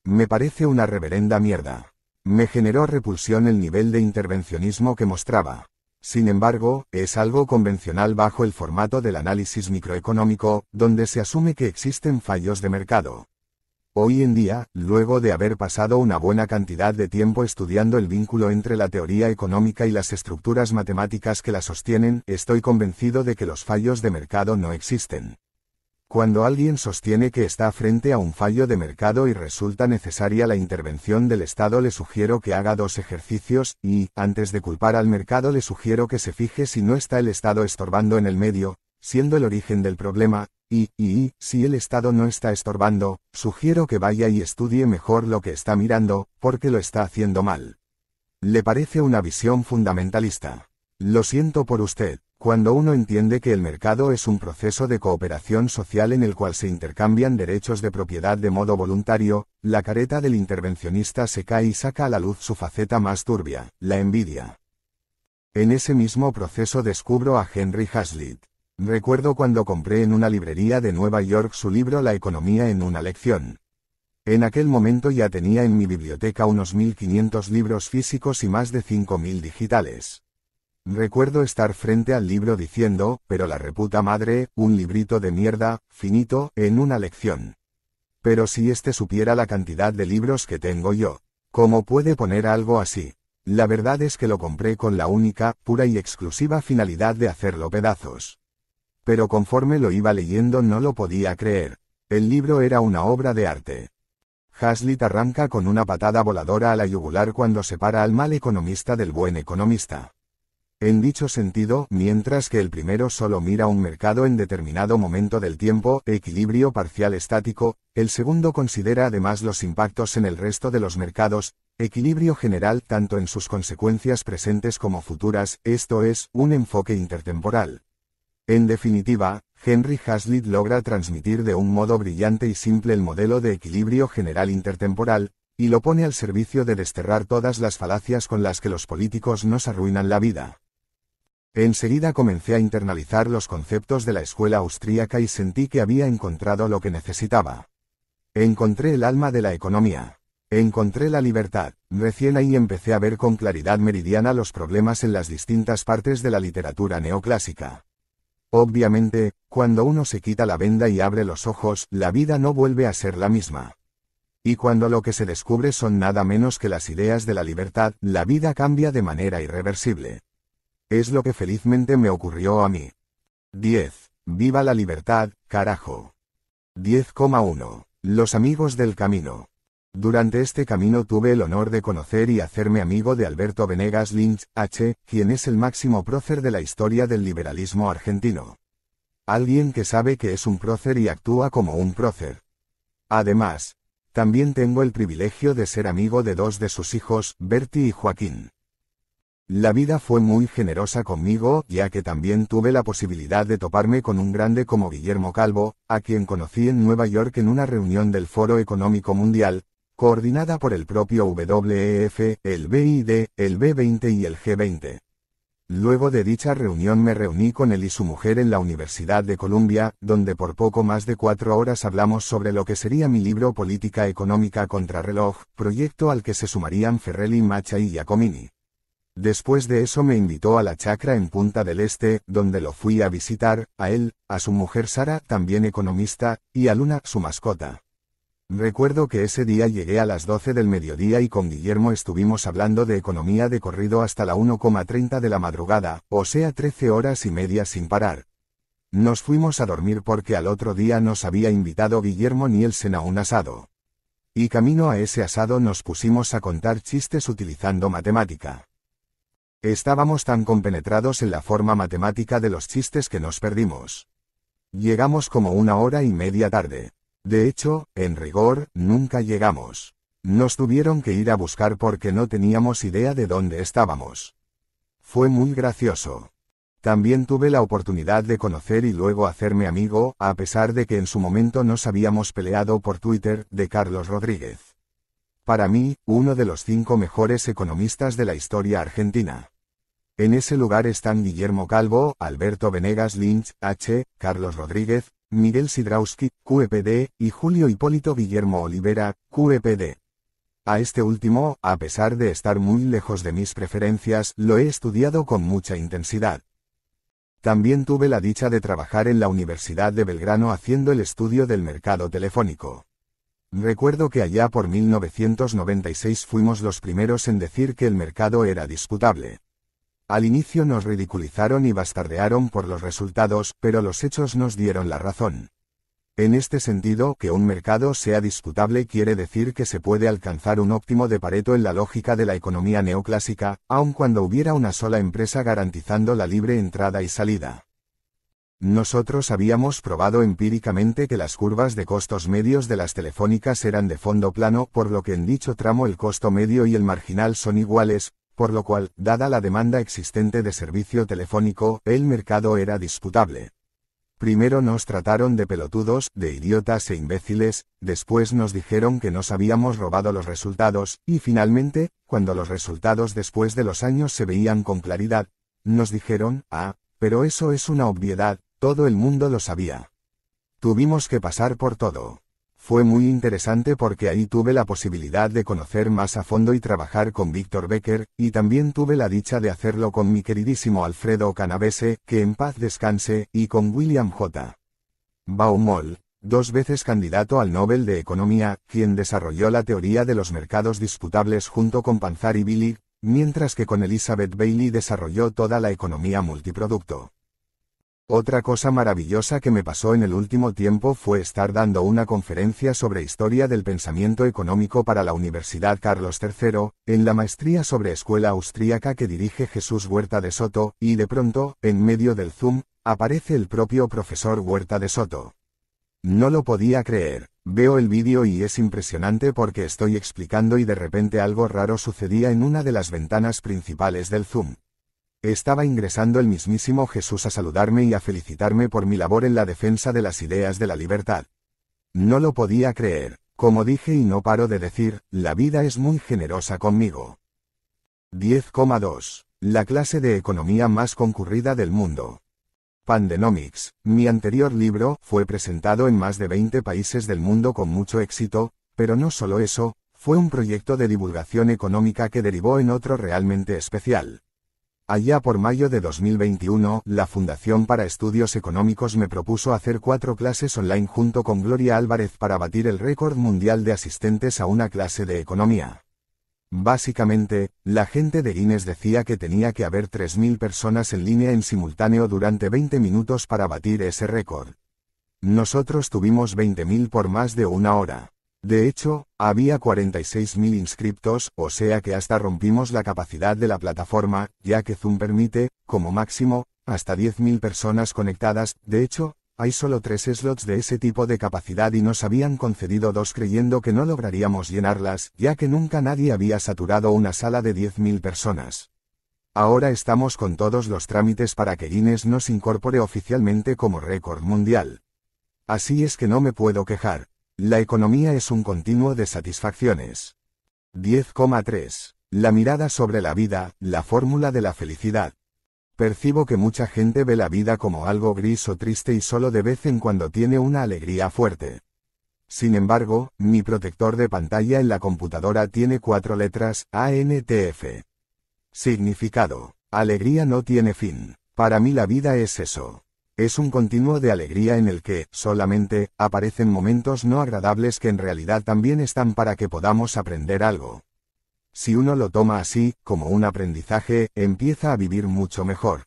me parece una reverenda mierda. Me generó repulsión el nivel de intervencionismo que mostraba. Sin embargo, es algo convencional bajo el formato del análisis microeconómico, donde se asume que existen fallos de mercado. Hoy en día, luego de haber pasado una buena cantidad de tiempo estudiando el vínculo entre la teoría económica y las estructuras matemáticas que la sostienen, estoy convencido de que los fallos de mercado no existen. Cuando alguien sostiene que está frente a un fallo de mercado y resulta necesaria la intervención del Estado, le sugiero que haga 2 ejercicios, y, antes de culpar al mercado, le sugiero que se fije si no está el Estado estorbando en el medio, siendo el origen del problema, y, si el Estado no está estorbando, sugiero que vaya y estudie mejor lo que está mirando, porque lo está haciendo mal. ¿Le parece una visión fundamentalista? Lo siento por usted. Cuando uno entiende que el mercado es un proceso de cooperación social en el cual se intercambian derechos de propiedad de modo voluntario, la careta del intervencionista se cae y saca a la luz su faceta más turbia, la envidia. En ese mismo proceso descubro a Henry Hazlitt. Recuerdo cuando compré en una librería de Nueva York su libro La economía en una lección. En aquel momento ya tenía en mi biblioteca unos 1500 libros físicos y más de 5000 digitales. Recuerdo estar frente al libro diciendo, pero la reputa madre, un librito de mierda, finito, en una lección. Pero si este supiera la cantidad de libros que tengo yo, ¿cómo puede poner algo así? La verdad es que lo compré con la única, pura y exclusiva finalidad de hacerlo pedazos. Pero conforme lo iba leyendo no lo podía creer. El libro era una obra de arte. Hazlitt arranca con una patada voladora a la yugular cuando separa al mal economista del buen economista. En dicho sentido, mientras que el primero solo mira un mercado en determinado momento del tiempo, equilibrio parcial estático, el segundo considera además los impactos en el resto de los mercados, equilibrio general tanto en sus consecuencias presentes como futuras, esto es, un enfoque intertemporal. En definitiva, Henry Hazlitt logra transmitir de un modo brillante y simple el modelo de equilibrio general intertemporal, y lo pone al servicio de desterrar todas las falacias con las que los políticos nos arruinan la vida. Enseguida comencé a internalizar los conceptos de la escuela austríaca y sentí que había encontrado lo que necesitaba. Encontré el alma de la economía. Encontré la libertad. Recién ahí empecé a ver con claridad meridiana los problemas en las distintas partes de la literatura neoclásica. Obviamente, cuando uno se quita la venda y abre los ojos, la vida no vuelve a ser la misma. Y cuando lo que se descubre son nada menos que las ideas de la libertad, la vida cambia de manera irreversible. Es lo que felizmente me ocurrió a mí. 10. Viva la libertad, carajo. 10,1. Los amigos del camino. Durante este camino tuve el honor de conocer y hacerme amigo de Alberto Venegas Lynch, H., quien es el máximo prócer de la historia del liberalismo argentino. Alguien que sabe que es un prócer y actúa como un prócer. Además, también tengo el privilegio de ser amigo de 2 de sus hijos, Bertie y Joaquín. La vida fue muy generosa conmigo, ya que también tuve la posibilidad de toparme con un grande como Guillermo Calvo, a quien conocí en Nueva York en una reunión del Foro Económico Mundial, coordinada por el propio WEF, el BID, el B20 y el G20. Luego de dicha reunión me reuní con él y su mujer en la Universidad de Columbia, donde por poco más de 4 horas hablamos sobre lo que sería mi libro Política Económica Contrarreloj, proyecto al que se sumarían Ferrelli, Macha y Giacomini. Después de eso me invitó a la chacra en Punta del Este, donde lo fui a visitar, a él, a su mujer Sara, también economista, y a Luna, su mascota. Recuerdo que ese día llegué a las 12 del mediodía y con Guillermo estuvimos hablando de economía de corrido hasta la 1:30 de la madrugada, o sea 13 horas y media sin parar. Nos fuimos a dormir porque al otro día nos había invitado Guillermo Nielsen a un asado. Y camino a ese asado nos pusimos a contar chistes utilizando matemática. Estábamos tan compenetrados en la forma matemática de los chistes que nos perdimos. Llegamos como 1 hora y media tarde. De hecho, en rigor, nunca llegamos. Nos tuvieron que ir a buscar porque no teníamos idea de dónde estábamos. Fue muy gracioso. También tuve la oportunidad de conocer y luego hacerme amigo, a pesar de que en su momento nos habíamos peleado por Twitter, de Carlos Rodríguez. Para mí, uno de los 5 mejores economistas de la historia argentina. En ese lugar están Guillermo Calvo, Alberto Venegas Lynch, H., Carlos Rodríguez, Miguel Sidrowski, QEPD, y Julio Hipólito Guillermo Olivera, QEPD. A este último, a pesar de estar muy lejos de mis preferencias, lo he estudiado con mucha intensidad. También tuve la dicha de trabajar en la Universidad de Belgrano haciendo el estudio del mercado telefónico. Recuerdo que allá por 1996 fuimos los primeros en decir que el mercado era disputable. Al inicio nos ridiculizaron y bastardearon por los resultados, pero los hechos nos dieron la razón. En este sentido, que un mercado sea disputable quiere decir que se puede alcanzar un óptimo de Pareto en la lógica de la economía neoclásica, aun cuando hubiera una sola empresa garantizando la libre entrada y salida. Nosotros habíamos probado empíricamente que las curvas de costos medios de las telefónicas eran de fondo plano, por lo que en dicho tramo el costo medio y el marginal son iguales, por lo cual, dada la demanda existente de servicio telefónico, el mercado era disputable. Primero nos trataron de pelotudos, de idiotas e imbéciles, después nos dijeron que nos habíamos robado los resultados, y finalmente, cuando los resultados después de los años se veían con claridad, nos dijeron, pero eso es una obviedad, todo el mundo lo sabía. Tuvimos que pasar por todo. Fue muy interesante porque ahí tuve la posibilidad de conocer más a fondo y trabajar con Víctor Becker, y también tuve la dicha de hacerlo con mi queridísimo Alfredo Canavese, que en paz descanse, y con William J. Baumol, 2 veces candidato al Nobel de Economía, quien desarrolló la teoría de los mercados disputables junto con Panzari Billig, mientras que con Elizabeth Bailey desarrolló toda la economía multiproducto. Otra cosa maravillosa que me pasó en el último tiempo fue estar dando una conferencia sobre historia del pensamiento económico para la Universidad Carlos III, en la maestría sobre escuela austríaca que dirige Jesús Huerta de Soto, y de pronto, en medio del Zoom, aparece el propio profesor Huerta de Soto. No lo podía creer. Veo el vídeo y es impresionante porque estoy explicando y de repente algo raro sucedía en una de las ventanas principales del Zoom. Estaba ingresando el mismísimo Jesús a saludarme y a felicitarme por mi labor en la defensa de las ideas de la libertad. No lo podía creer. Como dije y no paro de decir, la vida es muy generosa conmigo. 10,2. La clase de economía más concurrida del mundo. Pandenomics, mi anterior libro, fue presentado en más de 20 países del mundo con mucho éxito, pero no solo eso, fue un proyecto de divulgación económica que derivó en otro realmente especial. Allá por mayo de 2021, la Fundación para Estudios Económicos me propuso hacer 4 clases online junto con Gloria Álvarez para batir el récord mundial de asistentes a una clase de economía. Básicamente, la gente de Guinness decía que tenía que haber 3.000 personas en línea en simultáneo durante 20 minutos para batir ese récord. Nosotros tuvimos 20.000 por más de 1 hora. De hecho, había 46.000 inscriptos, o sea que hasta rompimos la capacidad de la plataforma, ya que Zoom permite, como máximo, hasta 10.000 personas conectadas. De hecho, hay solo 3 slots de ese tipo de capacidad y nos habían concedido 2 creyendo que no lograríamos llenarlas, ya que nunca nadie había saturado una sala de 10.000 personas. Ahora estamos con todos los trámites para que Guinness nos incorpore oficialmente como récord mundial. Así es que no me puedo quejar. La economía es un continuo de satisfacciones. 10,3. La mirada sobre la vida, la fórmula de la felicidad. Percibo que mucha gente ve la vida como algo gris o triste y solo de vez en cuando tiene una alegría fuerte. Sin embargo, mi protector de pantalla en la computadora tiene 4 letras, ANTF. Significado: alegría no tiene fin. Para mí la vida es eso. Es un continuo de alegría en el que, solamente, aparecen momentos no agradables que en realidad también están para que podamos aprender algo. Si uno lo toma así, como un aprendizaje, empieza a vivir mucho mejor.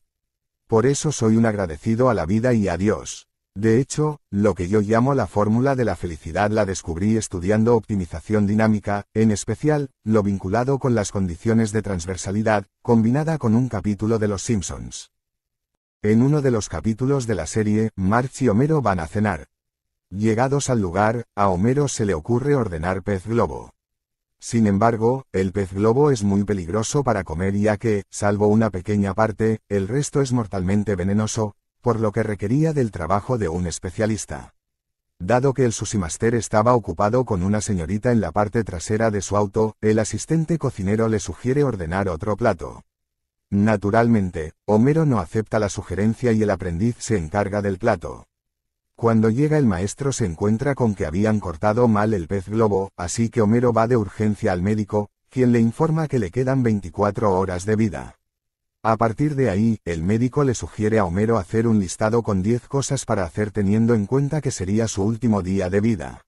Por eso soy un agradecido a la vida y a Dios. De hecho, lo que yo llamo la fórmula de la felicidad la descubrí estudiando optimización dinámica, en especial, lo vinculado con las condiciones de transversalidad, combinada con un capítulo de Los Simpsons. En uno de los capítulos de la serie, Marge y Homero van a cenar. Llegados al lugar, a Homero se le ocurre ordenar pez globo. Sin embargo, el pez globo es muy peligroso para comer ya que, salvo una pequeña parte, el resto es mortalmente venenoso, por lo que requería del trabajo de un especialista. Dado que el sushi-master estaba ocupado con una señorita en la parte trasera de su auto, el asistente cocinero le sugiere ordenar otro plato. Naturalmente, Homero no acepta la sugerencia y el aprendiz se encarga del plato. Cuando llega el maestro se encuentra con que habían cortado mal el pez globo, así que Homero va de urgencia al médico, quien le informa que le quedan 24 horas de vida. A partir de ahí, el médico le sugiere a Homero hacer un listado con 10 cosas para hacer teniendo en cuenta que sería su último día de vida.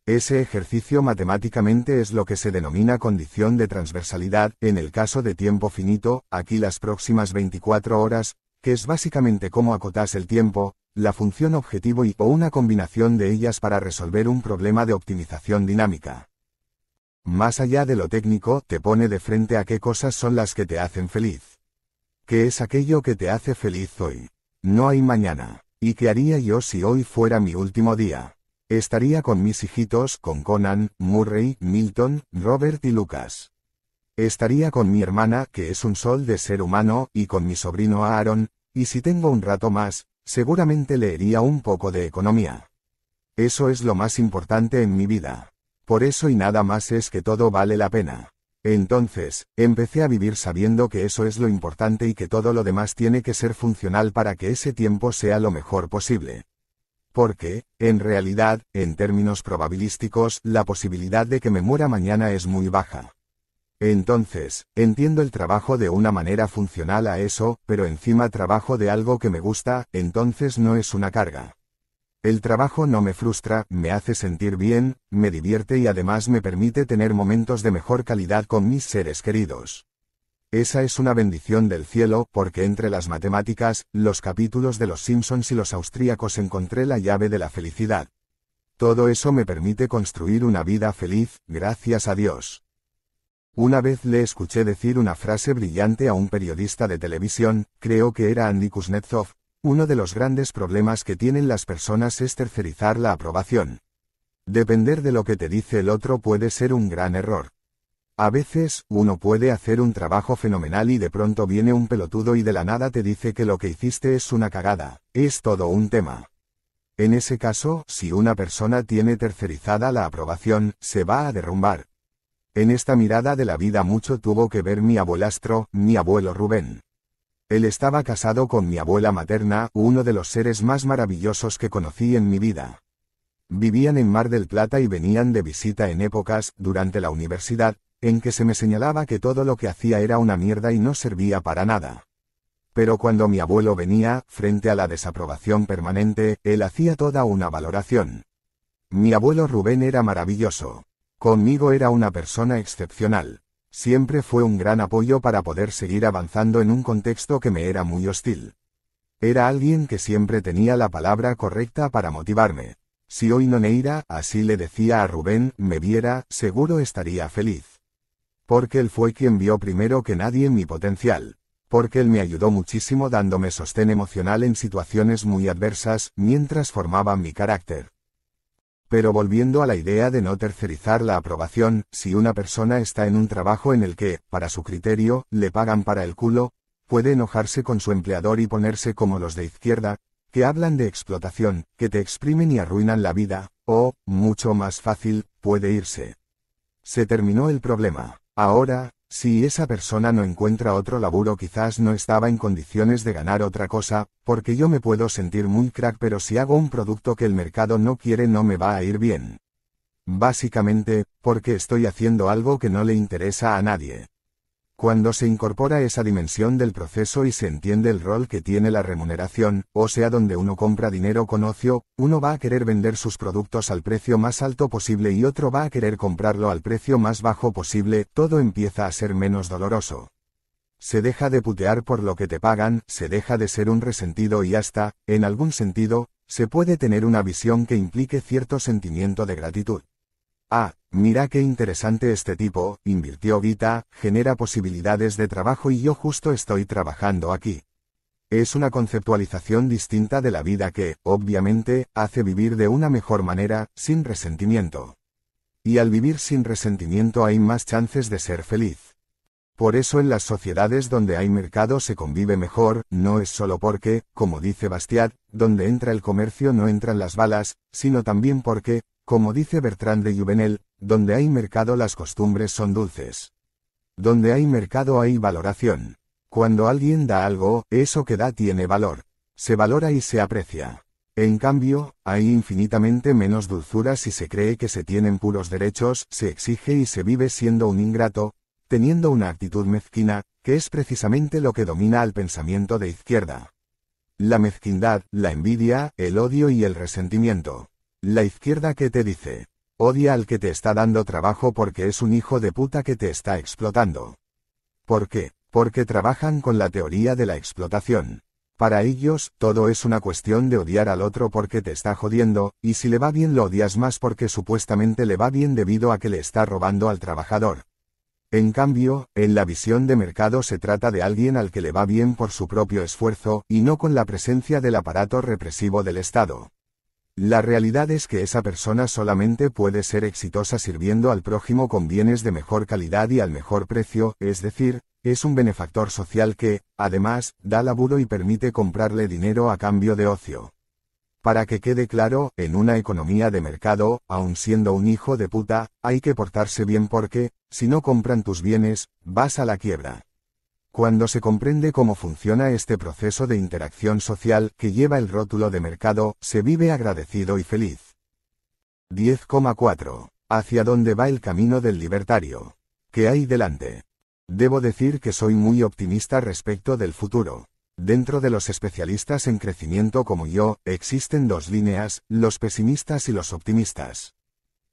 Ese ejercicio matemáticamente es lo que se denomina condición de transversalidad, en el caso de tiempo finito, aquí las próximas 24 horas, que es básicamente cómo acotas el tiempo, la función objetivo y o una combinación de ellas para resolver un problema de optimización dinámica. Más allá de lo técnico, te pone de frente a qué cosas son las que te hacen feliz. ¿Qué es aquello que te hace feliz hoy? No hay mañana. ¿Y qué haría yo si hoy fuera mi último día? Estaría con mis hijitos, con Conan, Murray, Milton, Robert y Lucas. Estaría con mi hermana, que es un sol de ser humano, y con mi sobrino Aaron, y si tengo un rato más, seguramente leería un poco de economía. Eso es lo más importante en mi vida. Por eso y nada más es que todo vale la pena. Entonces, empecé a vivir sabiendo que eso es lo importante y que todo lo demás tiene que ser funcional para que ese tiempo sea lo mejor posible. Porque, en realidad, en términos probabilísticos, la posibilidad de que me muera mañana es muy baja. Entonces, entiendo el trabajo de una manera funcional a eso, pero encima trabajo de algo que me gusta, entonces no es una carga. El trabajo no me frustra, me hace sentir bien, me divierte y además me permite tener momentos de mejor calidad con mis seres queridos. Esa es una bendición del cielo, porque entre las matemáticas, los capítulos de Los Simpsons y los austríacos encontré la llave de la felicidad. Todo eso me permite construir una vida feliz, gracias a Dios. Una vez le escuché decir una frase brillante a un periodista de televisión, creo que era Andy Kuznetsov: uno de los grandes problemas que tienen las personas es tercerizar la aprobación. Depender de lo que te dice el otro puede ser un gran error. A veces, uno puede hacer un trabajo fenomenal y de pronto viene un pelotudo y de la nada te dice que lo que hiciste es una cagada. Es todo un tema. En ese caso, si una persona tiene tercerizada la aprobación, se va a derrumbar. En esta mirada de la vida mucho tuvo que ver mi abuelastro, mi abuelo Rubén. Él estaba casado con mi abuela materna, uno de los seres más maravillosos que conocí en mi vida. Vivían en Mar del Plata y venían de visita en épocas, durante la universidad, en que se me señalaba que todo lo que hacía era una mierda y no servía para nada. Pero cuando mi abuelo venía, frente a la desaprobación permanente, él hacía toda una valoración. Mi abuelo Rubén era maravilloso. Conmigo era una persona excepcional. Siempre fue un gran apoyo para poder seguir avanzando en un contexto que me era muy hostil. Era alguien que siempre tenía la palabra correcta para motivarme. Si hoy Noneira, así le decía a Rubén, me viera, seguro estaría feliz. Porque él fue quien vio primero que nadie mi potencial. Porque él me ayudó muchísimo dándome sostén emocional en situaciones muy adversas, mientras formaba mi carácter. Pero volviendo a la idea de no tercerizar la aprobación, si una persona está en un trabajo en el que, para su criterio, le pagan para el culo, puede enojarse con su empleador y ponerse como los de izquierda, que hablan de explotación, que te exprimen y arruinan la vida, o, mucho más fácil, puede irse. Se terminó el problema. Ahora, si esa persona no encuentra otro laburo, quizás no estaba en condiciones de ganar otra cosa, porque yo me puedo sentir muy crack, pero si hago un producto que el mercado no quiere no me va a ir bien. Básicamente, porque estoy haciendo algo que no le interesa a nadie. Cuando se incorpora esa dimensión del proceso y se entiende el rol que tiene la remuneración, o sea, donde uno compra dinero con ocio, uno va a querer vender sus productos al precio más alto posible y otro va a querer comprarlo al precio más bajo posible, todo empieza a ser menos doloroso. Se deja de putear por lo que te pagan, se deja de ser un resentido y hasta, en algún sentido, se puede tener una visión que implique cierto sentimiento de gratitud. Ah, mira qué interesante este tipo, invirtió guita, genera posibilidades de trabajo y yo justo estoy trabajando aquí. Es una conceptualización distinta de la vida que, obviamente, hace vivir de una mejor manera, sin resentimiento. Y al vivir sin resentimiento hay más chances de ser feliz. Por eso en las sociedades donde hay mercado se convive mejor, no es solo porque, como dice Bastiat, donde entra el comercio no entran las balas, sino también porque, como dice Bertrand de Juvenel, donde hay mercado las costumbres son dulces. Donde hay mercado hay valoración. Cuando alguien da algo, eso que da tiene valor. Se valora y se aprecia. En cambio, hay infinitamente menos dulzura si se cree que se tienen puros derechos, se exige y se vive siendo un ingrato, teniendo una actitud mezquina, que es precisamente lo que domina al pensamiento de izquierda. La mezquindad, la envidia, el odio y el resentimiento. La izquierda que te dice, odia al que te está dando trabajo porque es un hijo de puta que te está explotando. ¿Por qué? Porque trabajan con la teoría de la explotación. Para ellos, todo es una cuestión de odiar al otro porque te está jodiendo, y si le va bien lo odias más porque supuestamente le va bien debido a que le está robando al trabajador. En cambio, en la visión de mercado se trata de alguien al que le va bien por su propio esfuerzo, y no con la presencia del aparato represivo del Estado. La realidad es que esa persona solamente puede ser exitosa sirviendo al prójimo con bienes de mejor calidad y al mejor precio, es decir, es un benefactor social que, además, da laburo y permite comprarle dinero a cambio de ocio. Para que quede claro, en una economía de mercado, aun siendo un hijo de puta, hay que portarse bien porque, si no compran tus bienes, vas a la quiebra. Cuando se comprende cómo funciona este proceso de interacción social que lleva el rótulo de mercado, se vive agradecido y feliz. 10,4. ¿Hacia dónde va el camino del libertario? ¿Qué hay delante? Debo decir que soy muy optimista respecto del futuro. Dentro de los especialistas en crecimiento como yo, existen dos líneas, los pesimistas y los optimistas.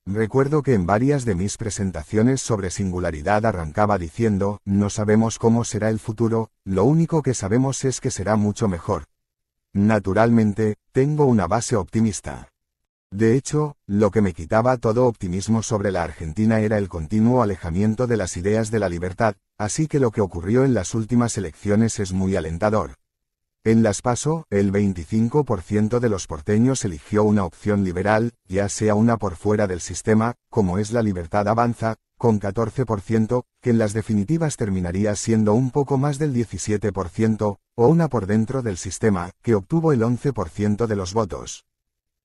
Recuerdo que en varias de mis presentaciones sobre singularidad arrancaba diciendo, no sabemos cómo será el futuro, lo único que sabemos es que será mucho mejor. Naturalmente, tengo una base optimista. De hecho, lo que me quitaba todo optimismo sobre la Argentina era el continuo alejamiento de las ideas de la libertad, así que lo que ocurrió en las últimas elecciones es muy alentador. En las PASO, el 25% de los porteños eligió una opción liberal, ya sea una por fuera del sistema, como es la Libertad Avanza, con 14%, que en las definitivas terminaría siendo un poco más del 17%, o una por dentro del sistema, que obtuvo el 11% de los votos.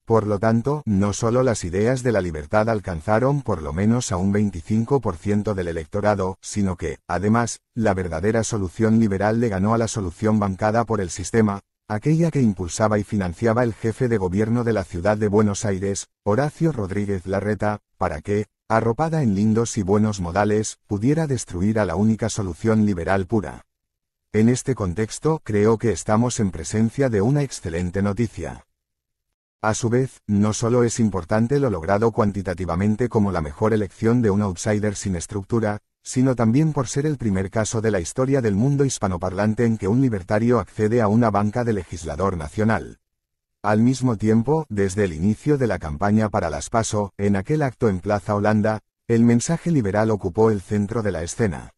Por lo tanto, no solo las ideas de la libertad alcanzaron por lo menos a un 25% del electorado, sino que, además, la verdadera solución liberal le ganó a la solución bancada por el sistema, aquella que impulsaba y financiaba el jefe de gobierno de la ciudad de Buenos Aires, Horacio Rodríguez Larreta, para que, arropada en lindos y buenos modales, pudiera destruir a la única solución liberal pura. En este contexto, creo que estamos en presencia de una excelente noticia. A su vez, no solo es importante lo logrado cuantitativamente como la mejor elección de un outsider sin estructura, sino también por ser el primer caso de la historia del mundo hispanoparlante en que un libertario accede a una banca de legislador nacional. Al mismo tiempo, desde el inicio de la campaña para las PASO, en aquel acto en Plaza Holanda, el mensaje liberal ocupó el centro de la escena.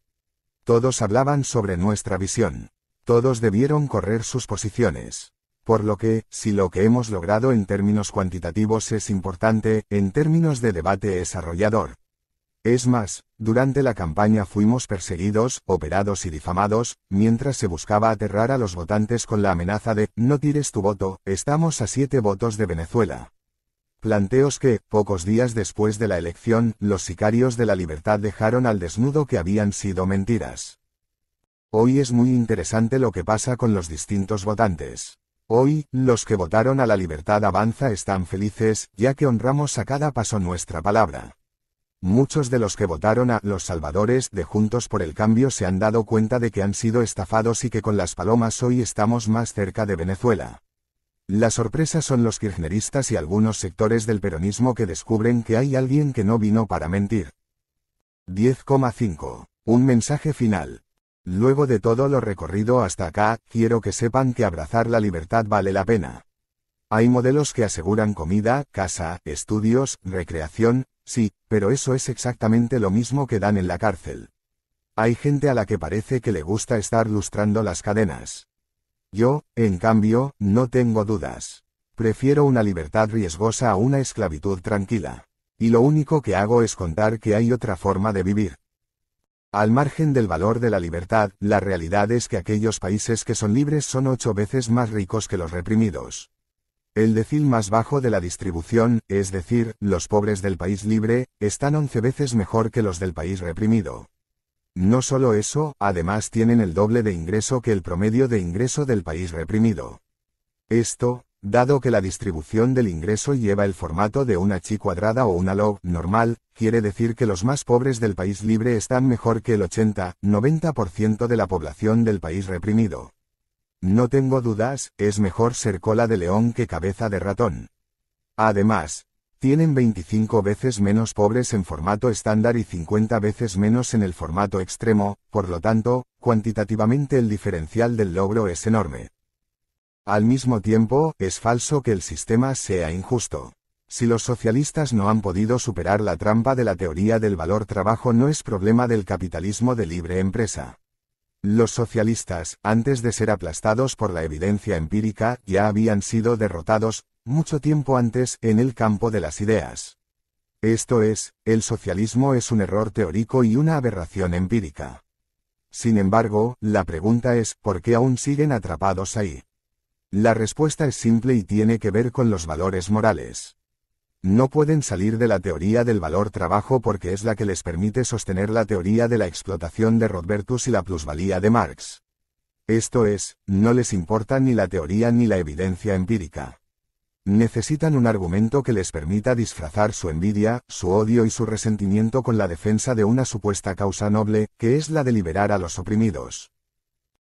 Todos hablaban sobre nuestra visión. Todos debieron correr sus posiciones. Por lo que, si lo que hemos logrado en términos cuantitativos es importante, en términos de debate es arrollador. Es más, durante la campaña fuimos perseguidos, operados y difamados, mientras se buscaba aterrar a los votantes con la amenaza de, no tires tu voto, estamos a 7 votos de Venezuela. Planteos que, pocos días después de la elección, los sicarios de la libertad dejaron al desnudo que habían sido mentiras. Hoy es muy interesante lo que pasa con los distintos votantes. Hoy, los que votaron a la libertad avanza están felices, ya que honramos a cada paso nuestra palabra. Muchos de los que votaron a los salvadores de Juntos por el Cambio se han dado cuenta de que han sido estafados y que con las palomas hoy estamos más cerca de Venezuela. La sorpresa son los kirchneristas y algunos sectores del peronismo que descubren que hay alguien que no vino para mentir. 10,5. Un mensaje final. Luego de todo lo recorrido hasta acá, quiero que sepan que abrazar la libertad vale la pena. Hay modelos que aseguran comida, casa, estudios, recreación, sí, pero eso es exactamente lo mismo que dan en la cárcel. Hay gente a la que parece que le gusta estar lustrando las cadenas. Yo, en cambio, no tengo dudas. Prefiero una libertad riesgosa a una esclavitud tranquila. Y lo único que hago es contar que hay otra forma de vivir. Al margen del valor de la libertad, la realidad es que aquellos países que son libres son 8 veces más ricos que los reprimidos. El decil más bajo de la distribución, es decir, los pobres del país libre, están 11 veces mejor que los del país reprimido. No solo eso, además tienen el doble de ingreso que el promedio de ingreso del país reprimido. Esto, dado que la distribución del ingreso lleva el formato de una chi cuadrada o una log normal, quiere decir que los más pobres del país libre están mejor que el 80-90% de la población del país reprimido. No tengo dudas, es mejor ser cola de león que cabeza de ratón. Además, tienen 25 veces menos pobres en formato estándar y 50 veces menos en el formato extremo, por lo tanto, cuantitativamente el diferencial del logro es enorme. Al mismo tiempo, es falso que el sistema sea injusto. Si los socialistas no han podido superar la trampa de la teoría del valor trabajo, no es problema del capitalismo de libre empresa. Los socialistas, antes de ser aplastados por la evidencia empírica, ya habían sido derrotados, mucho tiempo antes, en el campo de las ideas. Esto es, el socialismo es un error teórico y una aberración empírica. Sin embargo, la pregunta es, ¿por qué aún siguen atrapados ahí? La respuesta es simple y tiene que ver con los valores morales. No pueden salir de la teoría del valor trabajo porque es la que les permite sostener la teoría de la explotación de Rodbertus y la plusvalía de Marx. Esto es, no les importa ni la teoría ni la evidencia empírica. Necesitan un argumento que les permita disfrazar su envidia, su odio y su resentimiento con la defensa de una supuesta causa noble, que es la de liberar a los oprimidos.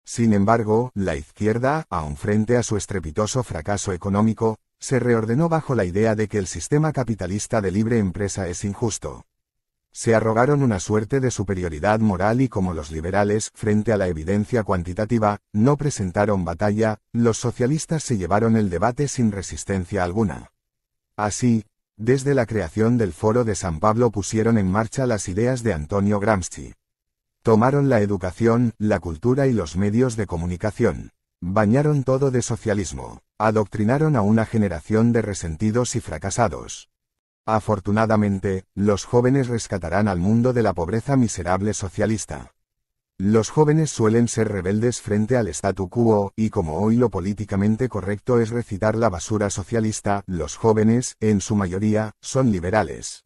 Sin embargo, la izquierda, aun frente a su estrepitoso fracaso económico, se reordenó bajo la idea de que el sistema capitalista de libre empresa es injusto. Se arrogaron una suerte de superioridad moral y como los liberales, frente a la evidencia cuantitativa, no presentaron batalla, los socialistas se llevaron el debate sin resistencia alguna. Así, desde la creación del Foro de San Pablo pusieron en marcha las ideas de Antonio Gramsci. Tomaron la educación, la cultura y los medios de comunicación. Bañaron todo de socialismo. Adoctrinaron a una generación de resentidos y fracasados. Afortunadamente, los jóvenes rescatarán al mundo de la pobreza miserable socialista. Los jóvenes suelen ser rebeldes frente al statu quo, y como hoy lo políticamente correcto es recitar la basura socialista, los jóvenes, en su mayoría, son liberales.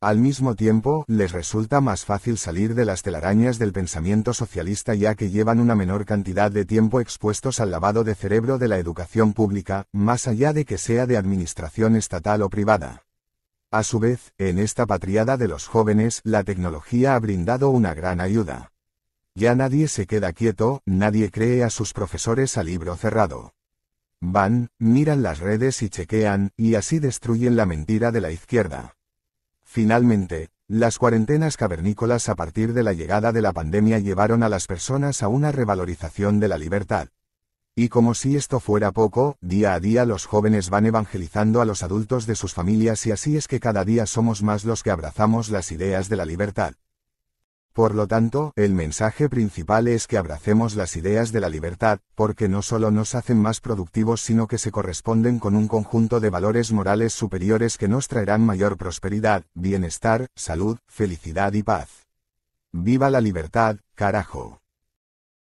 Al mismo tiempo, les resulta más fácil salir de las telarañas del pensamiento socialista ya que llevan una menor cantidad de tiempo expuestos al lavado de cerebro de la educación pública, más allá de que sea de administración estatal o privada. A su vez, en esta patriada de los jóvenes, la tecnología ha brindado una gran ayuda. Ya nadie se queda quieto, nadie cree a sus profesores a libro cerrado. Van, miran las redes y chequean, y así destruyen la mentira de la izquierda. Finalmente, las cuarentenas cavernícolas a partir de la llegada de la pandemia llevaron a las personas a una revalorización de la libertad. Y como si esto fuera poco, día a día los jóvenes van evangelizando a los adultos de sus familias y así es que cada día somos más los que abrazamos las ideas de la libertad. Por lo tanto, el mensaje principal es que abracemos las ideas de la libertad, porque no solo nos hacen más productivos sino que se corresponden con un conjunto de valores morales superiores que nos traerán mayor prosperidad, bienestar, salud, felicidad y paz. ¡Viva la libertad, carajo!